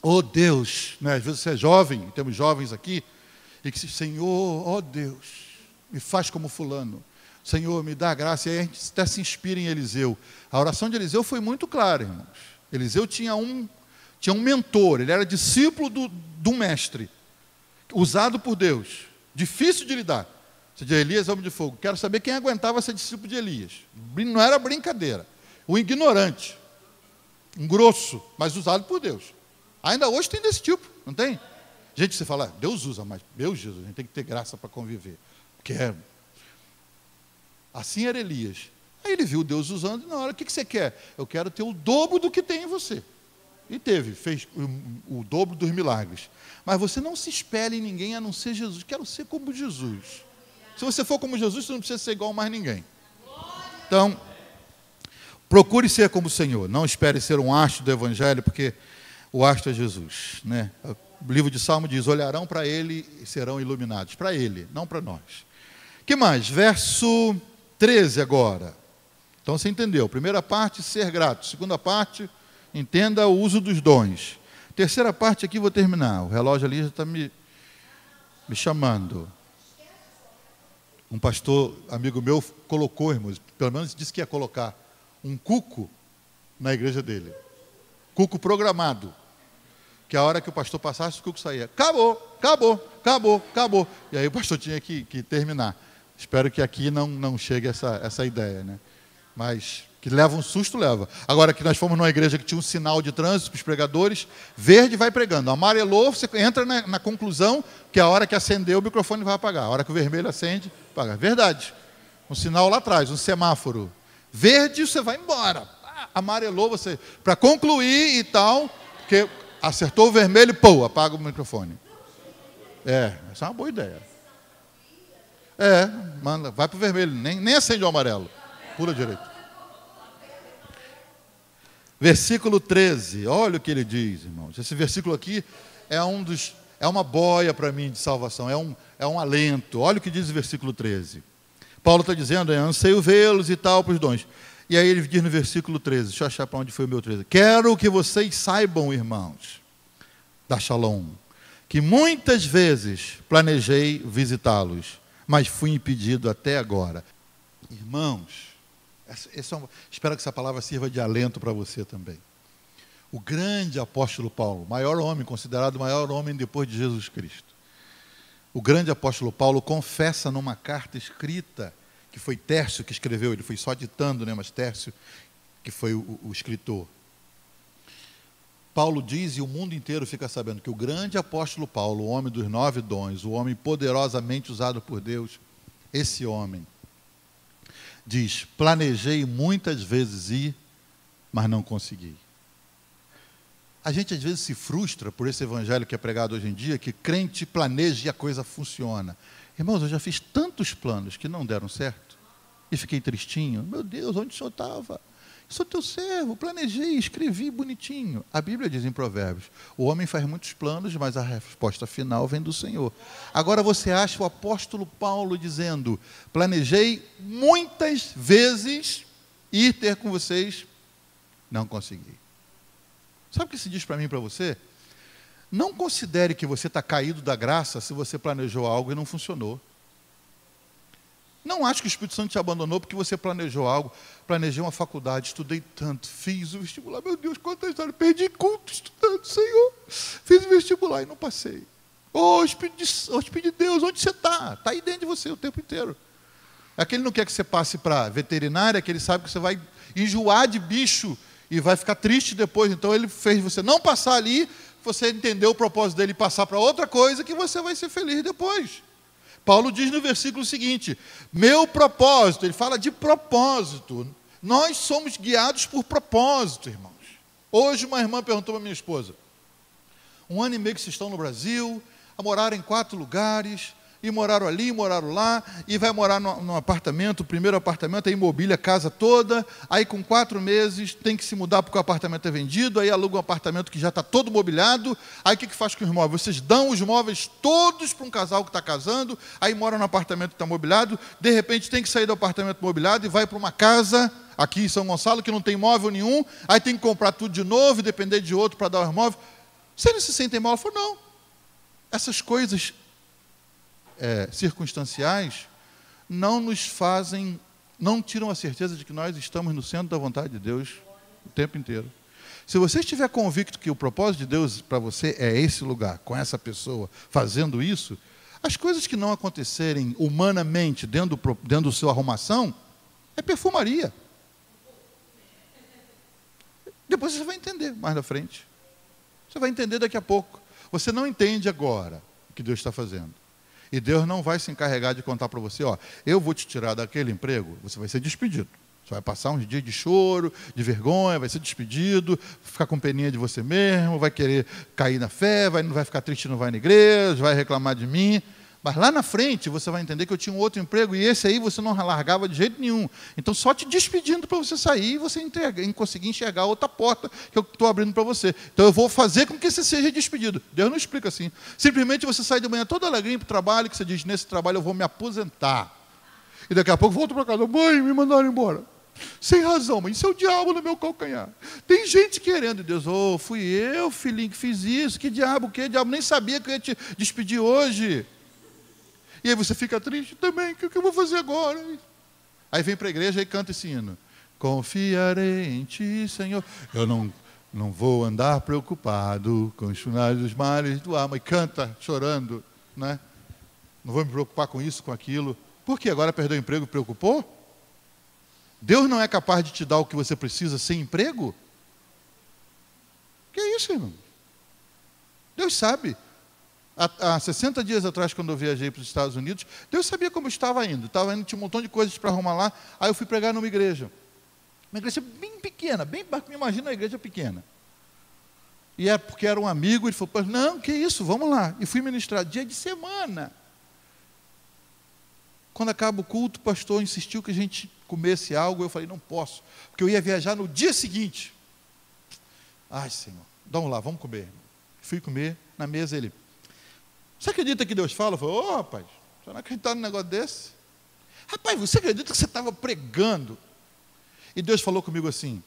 oh Deus, né? Às vezes você é jovem, temos jovens aqui, e que diz, Senhor, oh Deus, me faz como fulano. Senhor, me dá graça. E aí a gente até se inspira em Eliseu. A oração de Eliseu foi muito clara, irmãos. Eliseu tinha um mentor, ele era discípulo do mestre, usado por Deus, difícil de lidar. Você diz, Elias, homem de fogo. Quero saber quem aguentava ser discípulo de Elias. Não era brincadeira. O ignorante, um grosso, mas usado por Deus. Ainda hoje tem desse tipo, não tem? Gente, você fala, Deus usa, mas, meu Jesus, a gente tem que ter graça para conviver. Porque assim era Elias. Aí ele viu Deus usando, e na hora, o que você quer? Eu quero ter o dobro do que tem em você. E fez o dobro dos milagres. Mas você não se espelhe em ninguém a não ser Jesus. Quero ser como Jesus. Se você for como Jesus, você não precisa ser igual a mais ninguém. Então, procure ser como o Senhor. Não espere ser um astro do Evangelho, porque o astro é Jesus, né? O livro de Salmo diz, olharão para Ele e serão iluminados. Para Ele, não para nós. Que mais? Verso 13 agora. Então você entendeu. Primeira parte, ser grato. Segunda parte, entenda o uso dos dons. Terceira parte aqui, vou terminar. O relógio ali já está me chamando. Um pastor, amigo meu, colocou, irmãos, pelo menos disse que ia colocar um cuco na igreja dele. Cuco programado. Que a hora que o pastor passasse, o cuco saía. Acabou, acabou, acabou, acabou. E aí o pastor tinha que terminar. Espero que aqui não chegue essa ideia, né? Mas que leva um susto, leva. Agora que nós fomos numa igreja que tinha um sinal de trânsito para os pregadores, verde vai pregando. Amarelou, você entra na conclusão que a hora que acendeu o microfone vai apagar. A hora que o vermelho acende, apaga. Verdade. Um sinal lá atrás, um semáforo. Verde, você vai embora. Amarelou, você... Para concluir e tal, porque acertou o vermelho, pô, apaga o microfone. Essa é uma boa ideia. Manda, vai para o vermelho, nem acende o amarelo. Pula direito. Versículo 13, olha o que ele diz, irmãos. Esse versículo aqui é uma boia para mim de salvação, é um alento. Olha o que diz o versículo 13. Paulo está dizendo, anseio vê-los e tal para os dons. E aí ele diz no versículo 13, deixa eu achar para onde foi o meu 13. Quero que vocês saibam, irmãos, da Shalom, que muitas vezes planejei visitá-los, mas fui impedido até agora. Irmãos, espero que essa palavra sirva de alento para você também. O grande apóstolo Paulo, maior homem, considerado o maior homem depois de Jesus Cristo. O grande apóstolo Paulo confessa numa carta escrita, que foi Tércio que escreveu, ele foi só ditando, né, mas Tércio que foi o escritor. Paulo diz, e o mundo inteiro fica sabendo, que o grande apóstolo Paulo, o homem dos 9 dons, o homem poderosamente usado por Deus, esse homem, diz, planejei muitas vezes ir, mas não consegui. A gente às vezes se frustra por esse evangelho que é pregado hoje em dia, que crente planeja e a coisa funciona. Irmãos, eu já fiz tantos planos que não deram certo, e fiquei tristinho. Meu Deus, onde o senhor estava? Sou teu servo, planejei, escrevi bonitinho. A Bíblia diz em Provérbios, o homem faz muitos planos, mas a resposta final vem do Senhor. Agora você acha o apóstolo Paulo dizendo, planejei muitas vezes ir ter com vocês, não consegui. Sabe o que se diz para mim e para você? Não considere que você está caído da graça se você planejou algo e não funcionou. Não acho que o Espírito Santo te abandonou porque você planejou algo. Planejei uma faculdade, estudei tanto, fiz o vestibular. Meu Deus, quanta história, perdi culto estudando, Senhor. Fiz o vestibular e não passei. Espírito de Deus, onde você está? Está aí dentro de você o tempo inteiro. É que ele não quer que você passe para veterinária, que ele sabe que você vai enjoar de bicho e vai ficar triste depois. Então ele fez você não passar ali, você entendeu o propósito dele passar para outra coisa, que você vai ser feliz depois. Paulo diz no versículo seguinte, meu propósito, ele fala de propósito. Nós somos guiados por propósito, irmãos. Hoje uma irmã perguntou para minha esposa, 1 ano e meio que vocês estão no Brasil, a morar em 4 lugares, e moraram ali, e moraram lá, e vai morar num apartamento, o primeiro apartamento, aí mobília a casa toda, aí com 4 meses tem que se mudar porque o apartamento é vendido, aí aluga um apartamento que já está todo mobiliado, aí o que faz com os móveis? Vocês dão os móveis todos para um casal que está casando, aí mora no apartamento que está mobiliado, de repente tem que sair do apartamento mobiliado e vai para uma casa, aqui em São Gonçalo, que não tem móvel nenhum, aí tem que comprar tudo de novo e depender de outro para dar os móveis. Vocês não se sentem mal? Eu falo, não. Essas coisas circunstanciais não nos fazem, não tiram a certeza de que nós estamos no centro da vontade de Deus o tempo inteiro. Se você estiver convicto que o propósito de Deus para você é esse lugar, com essa pessoa, fazendo isso, as coisas que não acontecerem humanamente dentro do seu arrumação, é perfumaria. Depois você vai entender mais na frente. Você vai entender daqui a pouco. Você não entende agora o que Deus está fazendo. E Deus não vai se encarregar de contar para você, ó, eu vou te tirar daquele emprego, você vai ser despedido. Você vai passar uns dias de choro, de vergonha, vai ser despedido, ficar com peninha de você mesmo, vai querer cair na fé, não vai ficar triste, não vai na igreja, vai reclamar de mim. Mas lá na frente você vai entender que eu tinha um outro emprego e esse aí você não largava de jeito nenhum. Então só te despedindo para você sair e você conseguir enxergar outra porta que eu estou abrindo para você. Então eu vou fazer com que você seja despedido. Deus não explica assim. Simplesmente você sai de manhã todo alegrinho para o trabalho, que você diz, nesse trabalho eu vou me aposentar. E daqui a pouco volto para casa, mãe, me mandaram embora. Sem razão, mãe, isso é o diabo no meu calcanhar. Tem gente querendo, Deus, fui eu, filhinho, que fiz isso, que diabo, nem sabia que eu ia te despedir hoje. E aí você fica triste também, o que eu vou fazer agora? Aí vem para a igreja e canta esse hino. Confiarei em ti, Senhor. Eu não vou andar preocupado com os finais dos males do alma. E canta chorando, né? Não vou me preocupar com isso, com aquilo. Por quê? Agora perdeu o emprego, preocupou? Deus não é capaz de te dar o que você precisa sem emprego? Que é isso, irmão? Deus sabe. Há 60 dias atrás, quando eu viajei para os Estados Unidos, Deus sabia como eu estava indo. Tinha um montão de coisas para arrumar lá. Aí eu fui pregar numa igreja. Uma igreja bem pequena, me imagina uma igreja pequena. E é porque era um amigo, ele falou, não, que isso, vamos lá. E fui ministrar dia de semana. Quando acaba o culto, o pastor insistiu que a gente comesse algo. Eu falei, não posso, porque eu ia viajar no dia seguinte. Ai, Senhor, vamos lá, vamos comer. Fui comer, na mesa ele... Você acredita que Deus fala? Eu falei, rapaz, você não acredita num negócio desse? Rapaz, você acredita que você estava pregando? E Deus falou comigo assim,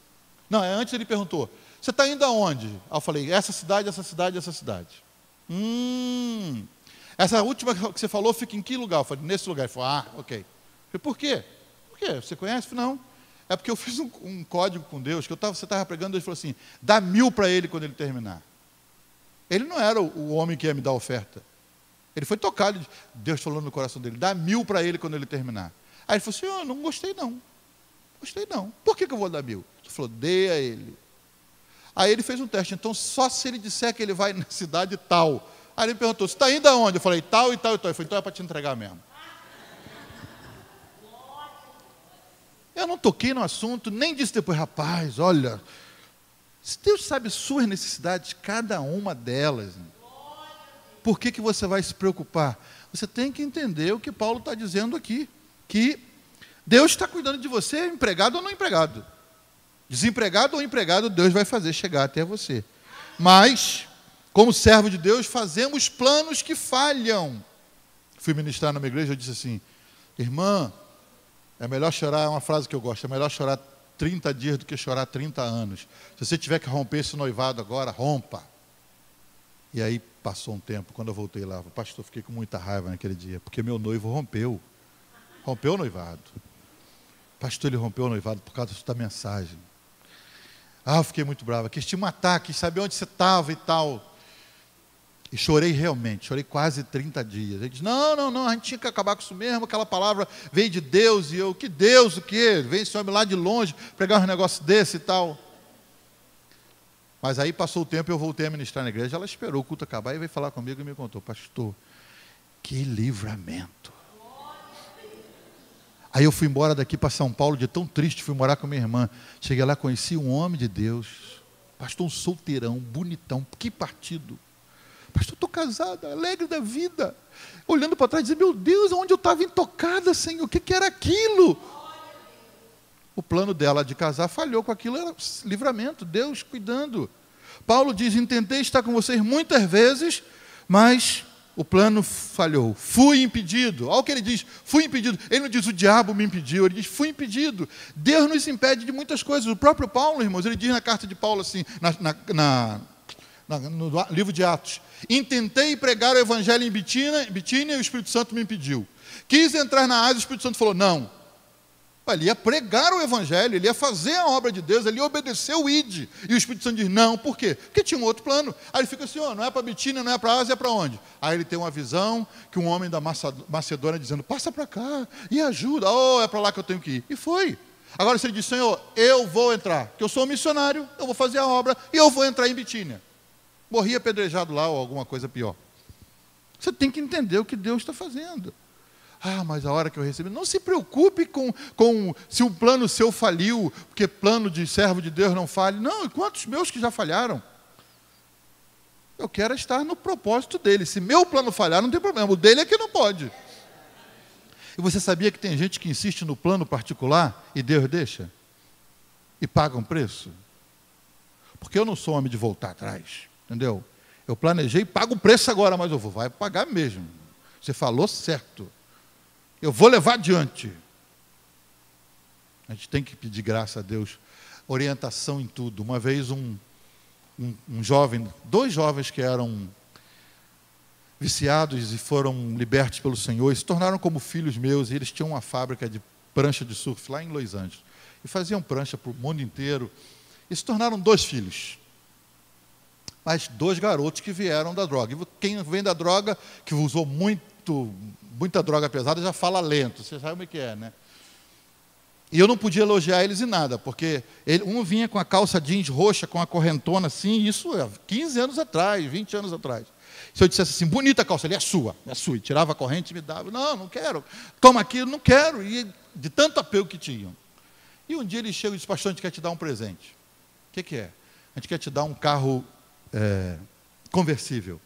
antes ele perguntou, você está indo aonde? Aí eu falei, essa cidade, essa cidade, essa cidade. Essa última que você falou fica em que lugar? Eu falei, nesse lugar. Ele falou, ok. Eu falei, por quê? Por quê? Você conhece? Eu falei, não. É porque eu fiz um código com Deus, que você estava pregando, Deus falou assim, dá 1000 para ele quando ele terminar. Ele não era o homem que ia me dar a oferta. Ele foi tocado, Deus falou no coração dele, dá 1000 para ele quando ele terminar. Aí ele falou assim, não gostei não. Gostei não. Por que eu vou dar 1000? Ele falou, dê a ele. Aí ele fez um teste, então só se ele disser que ele vai na cidade tal. Aí ele me perguntou, você está indo aonde? Eu falei, tal e tal e tal. Ele falou, então é para te entregar mesmo. Eu não toquei no assunto, nem disse depois, rapaz, olha, se Deus sabe suas necessidades, cada uma delas, por que você vai se preocupar? Você tem que entender o que Paulo está dizendo aqui, que Deus está cuidando de você, empregado ou não empregado. Desempregado ou empregado, Deus vai fazer chegar até você. Mas, como servo de Deus, fazemos planos que falham. Fui ministrar numa igreja, eu disse assim, irmã, é melhor chorar, é uma frase que eu gosto, é melhor chorar 30 dias do que chorar 30 anos. Se você tiver que romper esse noivado agora, rompa. E aí passou um tempo, quando eu voltei lá, pastor, fiquei com muita raiva naquele dia, porque meu noivo rompeu o noivado. Pastor, ele rompeu o noivado por causa da mensagem. Eu fiquei muito bravo, quis te matar, quis saber onde você estava e tal. E chorei realmente, chorei quase 30 dias. Ele disse, não, a gente tinha que acabar com isso mesmo, aquela palavra veio de Deus, e eu, que Deus, o quê? Vem esse homem lá de longe, pregar um negócio desse e tal. Mas aí passou o tempo, eu voltei a ministrar na igreja, ela esperou o culto acabar e veio falar comigo e me contou, pastor, que livramento. Aí eu fui embora daqui para São Paulo, de tão triste, fui morar com minha irmã. Cheguei lá, conheci um homem de Deus, pastor, um solteirão, bonitão, que partido. pastor, estou casada, alegre da vida. Olhando para trás, dizendo, meu Deus, onde eu estava intocada, Senhor, o que era aquilo? O plano dela de casar falhou com aquilo, era livramento, Deus cuidando. Paulo diz, tentei estar com vocês muitas vezes, mas o plano falhou. Fui impedido. Olha o que ele diz, fui impedido. Ele não diz, o diabo me impediu, ele diz, fui impedido. Deus nos impede de muitas coisas. O próprio Paulo, irmãos, ele diz na carta de Paulo assim, no livro de Atos, intentei pregar o evangelho em Bitínia e o Espírito Santo me impediu. Quis entrar na Ásia, o Espírito Santo falou, não. Ele ia pregar o evangelho, ele ia fazer a obra de Deus, ele ia obedecer o ID. E o Espírito Santo diz, não, por quê? Porque tinha um outro plano. Aí ele fica assim, não é para Bitínia, não é para a Ásia, é para onde? Aí ele tem uma visão, que um homem da Macedônia dizendo, passa para cá, e ajuda, é para lá que eu tenho que ir. E foi. Agora se ele diz, Senhor, eu vou entrar, porque eu sou um missionário, eu vou fazer a obra, e eu vou entrar em Bitínia. Morria apedrejado lá, ou alguma coisa pior. Você tem que entender o que Deus está fazendo. Mas a hora que eu recebi... Não se preocupe com se o plano seu faliu, porque plano de servo de Deus não falhe. Não, e quantos meus que já falharam? Eu quero estar no propósito dele. Se meu plano falhar, não tem problema. O dele é que não pode. E você sabia que tem gente que insiste no plano particular e Deus deixa? E paga um preço? Porque eu não sou homem de voltar atrás. Entendeu? Eu planejei e pago o preço agora, mas eu vou. Vai pagar mesmo. Você falou certo. Eu vou levar adiante. A gente tem que pedir graça a Deus, orientação em tudo. Uma vez um jovem, 2 jovens que eram viciados e foram libertos pelo Senhor, e se tornaram como filhos meus, e eles tinham uma fábrica de prancha de surf lá em Los Angeles, e faziam prancha para o mundo inteiro, e se tornaram 2 filhos. Mas 2 garotos que vieram da droga. E quem vem da droga, que usou muita droga pesada, já fala lento. Você sabe o que é, né? E eu não podia elogiar eles em nada, porque um vinha com a calça jeans roxa, com a correntona assim, isso é 15 anos atrás, 20 anos atrás. Se eu dissesse assim, bonita a calça ali, é sua, e tirava a corrente e me dava. Não quero. Toma aqui, não quero. E de tanto apego que tinham. E um dia ele chega e diz, pastor, a gente quer te dar um presente. O que é? A gente quer te dar um carro conversível.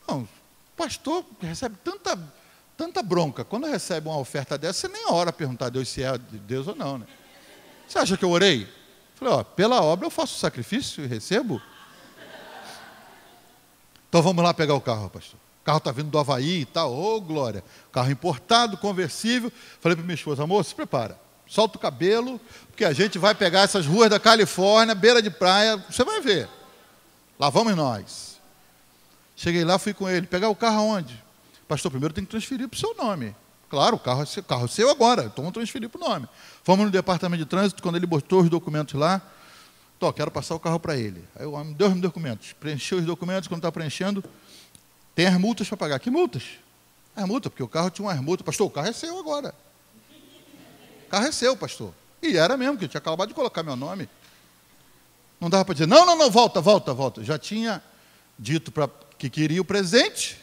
Não, o pastor recebe tanta bronca. Quando recebe uma oferta dessa, você nem ora a perguntar a Deus se é de Deus ou não, né? Você acha que eu orei? Falei, pela obra eu faço sacrifício e recebo. Então vamos lá pegar o carro, pastor. O carro está vindo do Havaí e tal, glória. Carro importado, conversível. Falei para minha esposa, amor, se prepara. Solta o cabelo, porque a gente vai pegar essas ruas da Califórnia, beira de praia, você vai ver. Lá vamos nós. Cheguei lá, fui com ele. Pegar o carro aonde? Pastor, primeiro tem que transferir para o seu nome. Claro, o carro é seu agora, então vamos transferir para o nome. Fomos no departamento de trânsito, quando ele botou os documentos lá, quero passar o carro para ele. Aí o homem deu os documentos, preencheu os documentos, quando está preenchendo, tem as multas para pagar. Que multas? As multas, porque o carro tinha umas multas. Pastor, o carro é seu agora. O carro é seu, pastor. E era mesmo, que eu tinha acabado de colocar meu nome. Não dava para dizer, não, volta. Já tinha dito que queria o presente,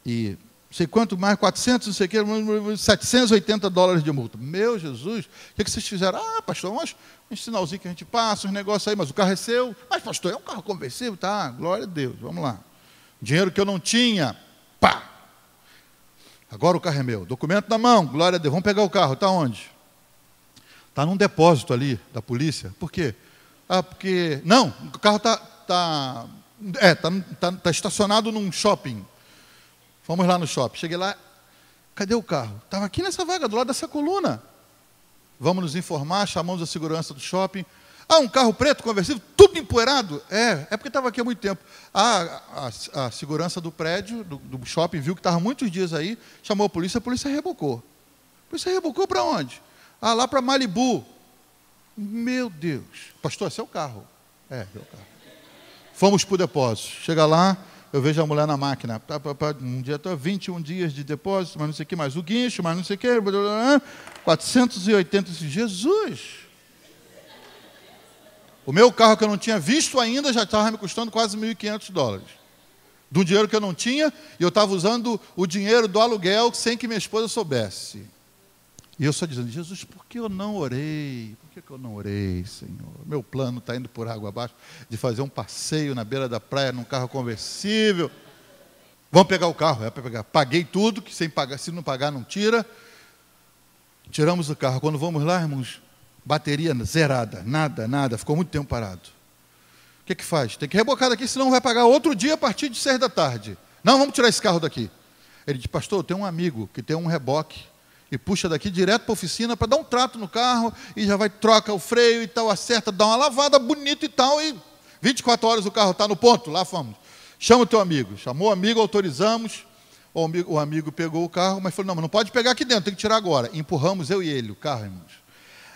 e não sei quanto mais, 400, não sei o que, $780 de multa. Meu Jesus, o que vocês fizeram? Pastor, um sinalzinho que a gente passa, uns negócios aí, mas o carro é seu. Mas, pastor, é um carro conversível? Tá, glória a Deus, vamos lá. Dinheiro que eu não tinha, pá. Agora o carro é meu. Documento na mão, glória a Deus. Vamos pegar o carro, está onde? Está num depósito ali da polícia. Por quê? Porque... Não, o carro está estacionado num shopping. Fomos lá no shopping. Cheguei lá, cadê o carro? Estava aqui nessa vaga, do lado dessa coluna. Vamos nos informar, chamamos a segurança do shopping. Um carro preto, conversível, tudo empoeirado. É porque estava aqui há muito tempo. A segurança do prédio, do shopping, viu que estava muitos dias aí, chamou a polícia rebocou. A polícia rebocou para onde? Lá para Malibu. Meu Deus. Pastor, esse é o carro. É o carro. Fomos para o depósito. Chega lá, eu vejo a mulher na máquina. Um dia, 21 dias de depósito, mas não sei o que, mais o guincho, mas não sei o que. 480. Jesus! O meu carro que eu não tinha visto ainda já estava me custando quase $1.500. Do dinheiro que eu não tinha, e eu estava usando o dinheiro do aluguel sem que minha esposa soubesse. E eu só dizendo, Jesus, por que eu não orei? Por que eu não orei, Senhor? Meu plano está indo por água abaixo, de fazer um passeio na beira da praia, num carro conversível. Vamos pegar o carro, é para pegar. Paguei tudo, que sem pagar, se não pagar, não tira. Tiramos o carro. Quando vamos lá, irmãos, bateria zerada, nada, ficou muito tempo parado. O que faz? Tem que rebocar daqui, senão vai pagar outro dia a partir de 6 da tarde. Não, vamos tirar esse carro daqui. Ele disse, pastor, tem um amigo que tem um reboque e puxa daqui direto para a oficina para dar um trato no carro e já vai, troca o freio e tal, acerta, dá uma lavada bonita e tal, e 24 horas o carro está no ponto, lá fomos. Chama o teu amigo. Chamou o amigo, autorizamos. O amigo pegou o carro, mas falou, não, mas não pode pegar aqui dentro, tem que tirar agora. Empurramos eu e ele, o carro, irmãos,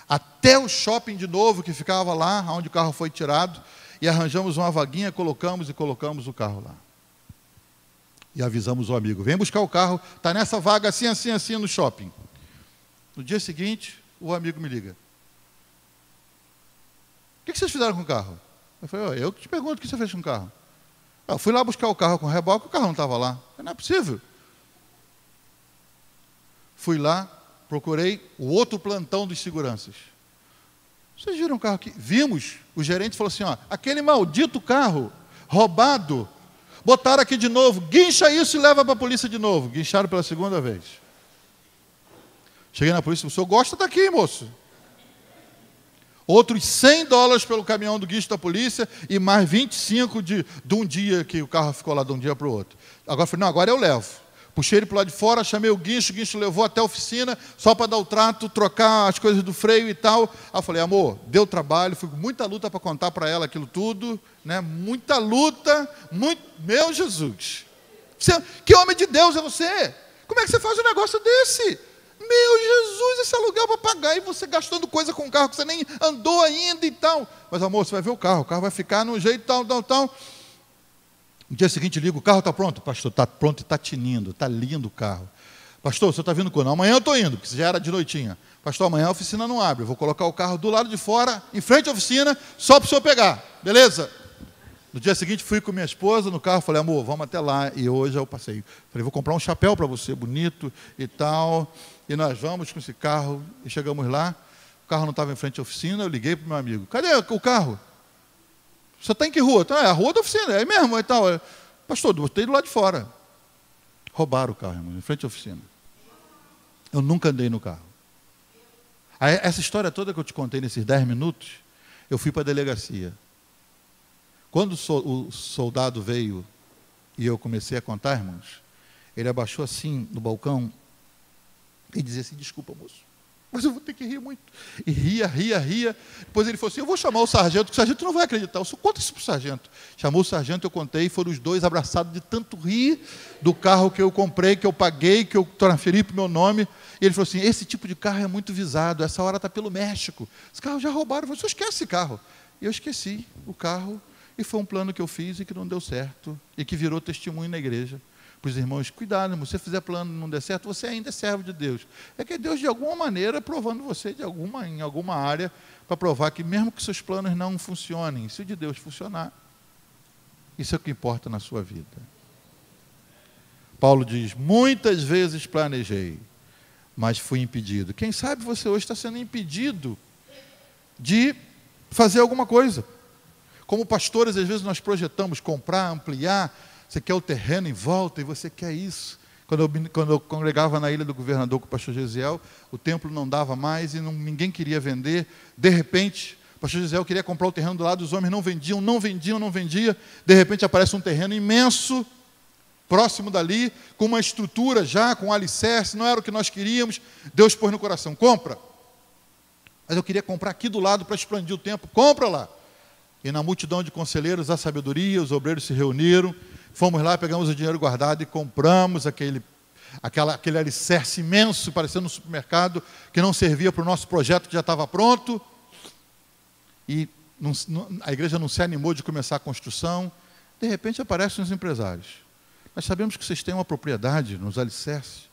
até o shopping de novo, que ficava lá, onde o carro foi tirado, e arranjamos uma vaguinha, colocamos o carro lá. E avisamos o amigo, vem buscar o carro, está nessa vaga assim, assim, assim no shopping. No dia seguinte, o amigo me liga. O que vocês fizeram com o carro? Eu falei, eu que te pergunto, o que você fez com o carro? Eu fui lá buscar o carro com reboque, o carro não estava lá. Não é possível. Fui lá, procurei o outro plantão dos seguranças. Vocês viram o carro aqui? Vimos. O gerente falou assim, aquele maldito carro, roubado, botaram aqui de novo, guincha isso e leva para a polícia de novo. Guincharam pela segunda vez. Cheguei na polícia, o senhor gosta daqui, moço? Outros $100 pelo caminhão do guincho da polícia e mais 25 de um dia que o carro ficou lá de um dia para o outro. Agora eu falei, não, agora eu levo. Puxei ele para o lado de fora, chamei o guincho levou até a oficina, só para dar o trato, trocar as coisas do freio e tal. Aí eu falei, amor, deu trabalho, fui com muita luta para contar para ela aquilo tudo, né? Muita luta, meu Jesus. Que homem de Deus é você? Como é que você faz um negócio desse? Meu Jesus, esse aluguel para pagar, e você gastando coisa com o carro que você nem andou ainda e tal. Mas amor, você vai ver o carro vai ficar no jeito tal. No dia seguinte ligo, o carro está pronto? Pastor, está pronto e está tinindo, está lindo o carro. Pastor, você está vindo quando? Amanhã eu estou indo, porque já era de noitinha. Pastor, amanhã a oficina não abre, eu vou colocar o carro do lado de fora, em frente à oficina, só para o senhor pegar, beleza? No dia seguinte fui com minha esposa no carro, falei, amor, vamos até lá, e hoje eu passei. Falei, vou comprar um chapéu para você, bonito e tal, e nós vamos com esse carro, e chegamos lá, o carro não estava em frente à oficina, eu liguei para o meu amigo, cadê o carro? Você está em que rua? Então, é a rua da oficina, é aí mesmo e tal. Pastor, botei do lado de fora. Roubaram o carro, irmão, em frente à oficina. Eu nunca andei no carro. Aí, essa história toda que eu te contei nesses 10 minutos, eu fui para a delegacia. Quando o soldado veio e eu comecei a contar, irmãos, ele abaixou assim no balcão e dizia assim, desculpa, moço, mas eu vou ter que rir muito. E ria. Depois ele falou assim, eu vou chamar o sargento, que o sargento não vai acreditar. Eu só conta isso para o sargento. Chamou o sargento, eu contei, foram os dois abraçados de tanto rir do carro que eu comprei, que eu paguei, que eu transferi para o meu nome. E ele falou assim, esse tipo de carro é muito visado, essa hora está pelo México. Esse carro já roubaram. Eu falei, você esquece esse carro. E eu esqueci o carro, e foi um plano que eu fiz e que não deu certo, e que virou testemunho na igreja. Para os irmãos, cuidado, irmão, se você fizer plano e não der certo, você ainda é servo de Deus. É que Deus, de alguma maneira, provando você em alguma área, para provar que mesmo que seus planos não funcionem, se o de Deus funcionar, isso é o que importa na sua vida. Paulo diz, muitas vezes planejei, mas fui impedido. Quem sabe você hoje está sendo impedido de fazer alguma coisa. Como pastores, às vezes nós projetamos comprar, ampliar. Você quer o terreno em volta e você quer isso. Quando eu congregava na Ilha do Governador com o pastor Gesiel, o templo não dava mais e ninguém queria vender. De repente, o pastor Gesiel queria comprar o terreno do lado, os homens não vendiam. De repente aparece um terreno imenso, próximo dali, com uma estrutura já, com um alicerce, não era o que nós queríamos. Deus pôs no coração, compra. Mas eu queria comprar aqui do lado para expandir o templo, compra lá. E na multidão de conselheiros, a sabedoria, os obreiros se reuniram, fomos lá, pegamos o dinheiro guardado e compramos aquele alicerce imenso, parecendo um supermercado, que não servia para o nosso projeto que já estava pronto. E a igreja não se animou de começar a construção. De repente aparecem os empresários. Nós sabemos que vocês têm uma propriedade nos alicerces,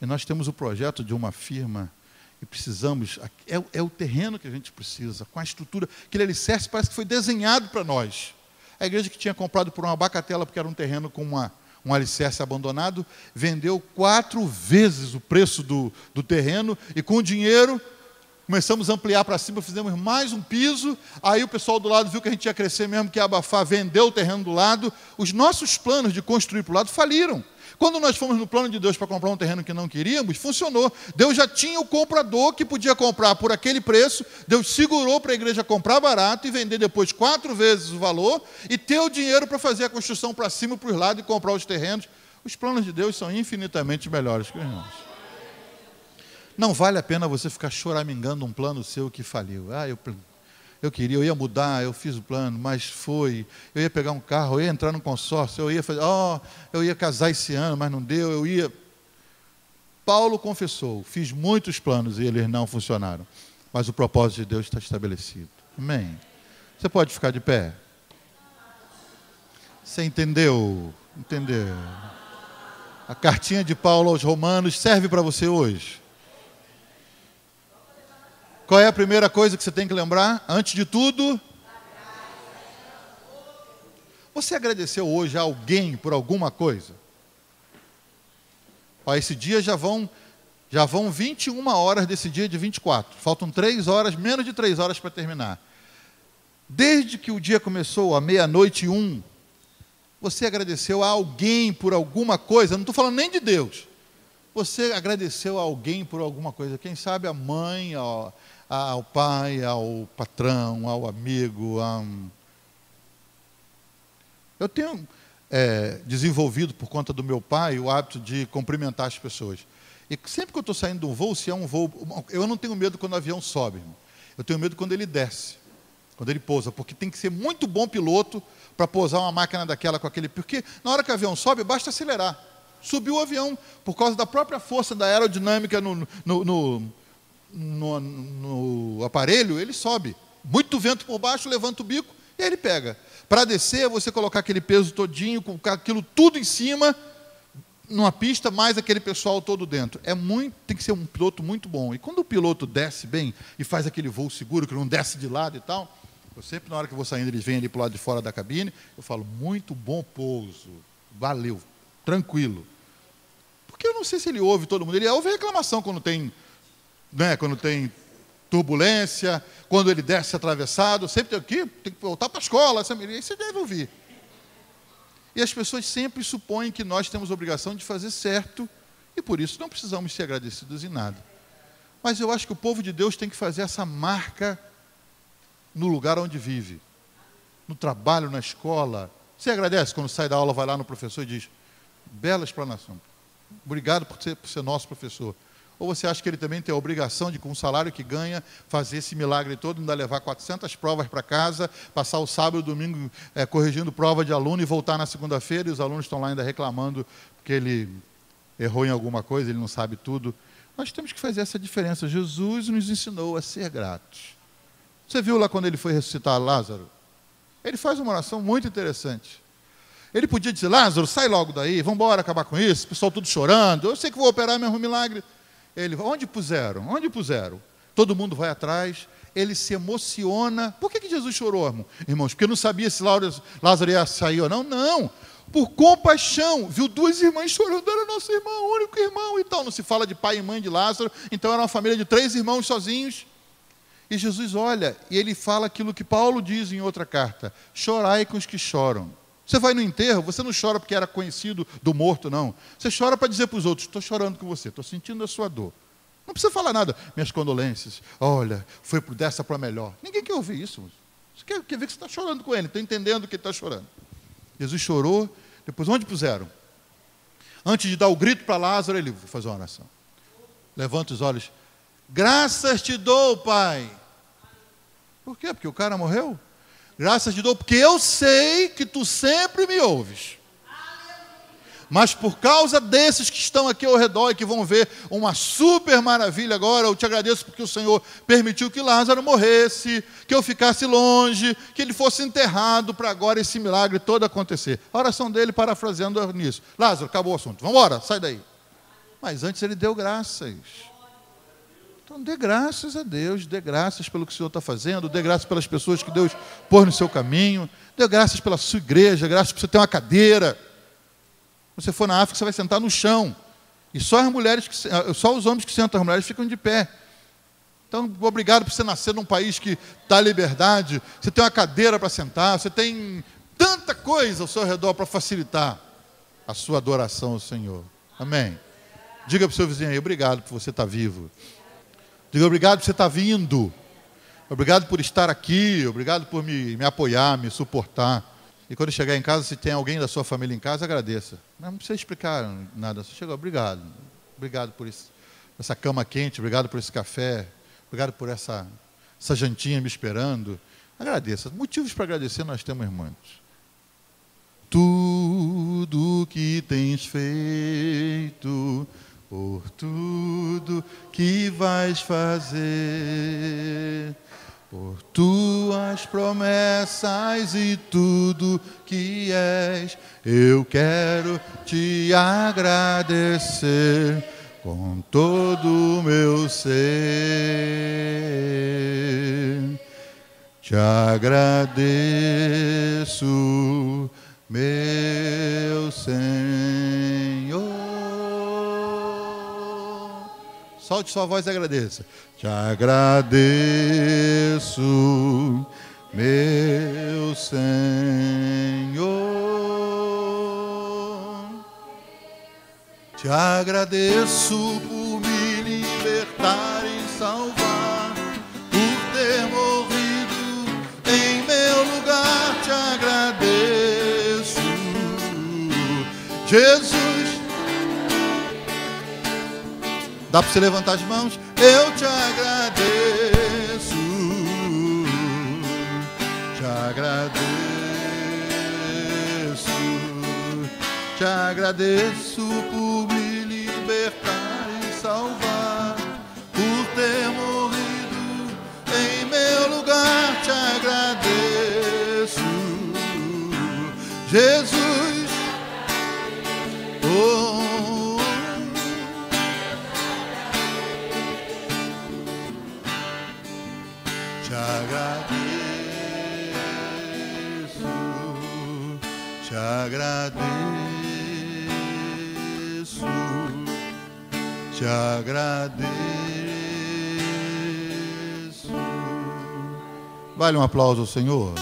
e nós temos o projeto de uma firma, e precisamos, é o terreno que a gente precisa, com a estrutura, aquele alicerce parece que foi desenhado para nós. A igreja que tinha comprado por uma bacatela, porque era um terreno com um alicerce abandonado, vendeu 4 vezes o preço do terreno, e com o dinheiro começamos a ampliar para cima, fizemos mais um piso, aí o pessoal do lado viu que a gente ia crescer mesmo, que ia abafar, vendeu o terreno do lado. Os nossos planos de construir para o lado faliram. Quando nós fomos no plano de Deus para comprar um terreno que não queríamos, funcionou. Deus já tinha o comprador que podia comprar por aquele preço, Deus segurou para a igreja comprar barato e vender depois 4 vezes o valor e ter o dinheiro para fazer a construção para cima, para os lados e comprar os terrenos. Os planos de Deus são infinitamente melhores que os nossos. Não vale a pena você ficar choramingando um plano seu que faliu. Eu queria, eu ia mudar, eu fiz o plano, mas foi. Eu ia pegar um carro, eu ia entrar num consórcio, eu ia fazer, eu ia casar esse ano, mas não deu, eu ia. Paulo confessou, fiz muitos planos e eles não funcionaram. Mas o propósito de Deus está estabelecido. Amém? Você pode ficar de pé? Você entendeu? Entendeu? A cartinha de Paulo aos Romanos serve para você hoje? Qual é a primeira coisa que você tem que lembrar? Antes de tudo, você agradeceu hoje a alguém por alguma coisa? Esse dia já vão 21 horas desse dia de 24. Faltam 3 horas, menos de 3 horas para terminar. Desde que o dia começou, à 00:01, você agradeceu a alguém por alguma coisa? Não estou falando nem de Deus. Você agradeceu a alguém por alguma coisa? Quem sabe a mãe, ao pai, ao patrão, ao amigo. Eu tenho desenvolvido, por conta do meu pai, o hábito de cumprimentar as pessoas. E sempre que eu estou saindo de um voo, se é um voo... Eu não tenho medo quando o avião sobe, irmão. Eu tenho medo quando ele desce, quando ele pousa, porque tem que ser muito bom piloto para pousar uma máquina daquela com aquele... Porque na hora que o avião sobe, basta acelerar. Subiu o avião, por causa da própria força da aerodinâmica no aparelho, ele sobe. Muito vento por baixo, levanta o bico e aí ele pega. Para descer, você colocar aquele peso todinho, colocar aquilo tudo em cima, numa pista, mais aquele pessoal todo dentro. Tem que ser um piloto muito bom. E quando o piloto desce bem e faz aquele voo seguro, que não desce de lado e tal, eu sempre, na hora que eu vou saindo, eles vêm ali para o lado de fora da cabine, eu falo, muito bom pouso, valeu, tranquilo. Porque eu não sei se ele ouve todo mundo. Ele ouve reclamação quando tem turbulência, quando ele desce atravessado, sempre tem que voltar para a escola, aí você deve ouvir. E as pessoas sempre supõem que nós temos a obrigação de fazer certo, e por isso não precisamos ser agradecidos em nada. Mas eu acho que o povo de Deus tem que fazer essa marca no lugar onde vive, no trabalho, na escola. Você agradece quando sai da aula, vai lá no professor e diz, bela explanação, obrigado por ser nosso professor. Ou você acha que ele também tem a obrigação de, com o salário que ganha, fazer esse milagre todo, ainda levar 400 provas para casa, passar o sábado e o domingo corrigindo prova de aluno e voltar na segunda-feira, e os alunos estão lá ainda reclamando porque ele errou em alguma coisa, ele não sabe tudo. Nós temos que fazer essa diferença. Jesus nos ensinou a ser gratos. Você viu lá quando ele foi ressuscitar Lázaro? Ele faz uma oração muito interessante. Ele podia dizer, Lázaro, sai logo daí, vamos embora acabar com isso, o pessoal tudo chorando, eu sei que vou operar mesmo um milagre. Ele, onde puseram? Onde puseram? Todo mundo vai atrás, ele se emociona. Por que Jesus chorou, irmãos? Porque não sabia se Lázaro ia sair ou não? Não, por compaixão. Viu 2 irmãs chorando, era nosso irmão, único irmão e tal. Não se fala de pai e mãe de Lázaro, então era uma família de 3 irmãos sozinhos. E Jesus olha, e ele fala aquilo que Paulo diz em outra carta, chorai com os que choram. Você vai no enterro, você não chora porque era conhecido do morto, não. Você chora para dizer para os outros, estou chorando com você, estou sentindo a sua dor. Não precisa falar nada. Minhas condolências, olha, foi dessa para melhor. Ninguém quer ouvir isso. Você quer ver que você está chorando com ele, está entendendo que ele está chorando. Jesus chorou, depois onde puseram? Antes de dar o grito para Lázaro, ele vai fazer uma oração. Levanta os olhos. Graças te dou, Pai. Por quê? Porque o cara morreu? Graças te dou, porque eu sei que tu sempre me ouves. Mas por causa desses que estão aqui ao redor e que vão ver uma super maravilha agora, eu te agradeço porque o Senhor permitiu que Lázaro morresse, que eu ficasse longe, que ele fosse enterrado para agora esse milagre todo acontecer. A oração dele, parafraseando nisso. Lázaro, acabou o assunto, vamos embora, sai daí. Mas antes ele deu graças. Então, dê graças a Deus, dê graças pelo que o Senhor está fazendo, dê graças pelas pessoas que Deus pôs no seu caminho, dê graças pela sua igreja, graças por você ter uma cadeira. Quando você for na África, você vai sentar no chão. E só os homens que sentam, as mulheres ficam de pé. Então, obrigado por você nascer num país que dá liberdade. Você tem uma cadeira para sentar, você tem tanta coisa ao seu redor para facilitar a sua adoração ao Senhor. Amém? Diga para o seu vizinho aí, obrigado por você estar vivo. Diga obrigado por você estar vindo. Obrigado por estar aqui. Obrigado por me apoiar, me suportar. E quando chegar em casa, se tem alguém da sua família em casa, agradeça. Não precisa explicar nada. Você chegou, obrigado. Obrigado por isso, essa cama quente, obrigado por esse café, obrigado por essa jantinha me esperando. Agradeça. Motivos para agradecer nós temos, irmãos. Tudo que tens feito, por tudo que vais fazer, por tuas promessas e tudo que és, eu quero te agradecer com todo o meu ser. Te agradeço, meu Senhor. Solte sua voz e agradeça. Te agradeço, meu Senhor. Te agradeço por me libertar e salvar, por ter morrido em meu lugar. Te agradeço, Jesus. Dá para você levantar as mãos? Eu te agradeço, te agradeço por me libertar e salvar, por ter morrido em meu lugar. Te agradeço, Jesus. Oh, te agradeço, te agradeço. Vale um aplauso ao Senhor.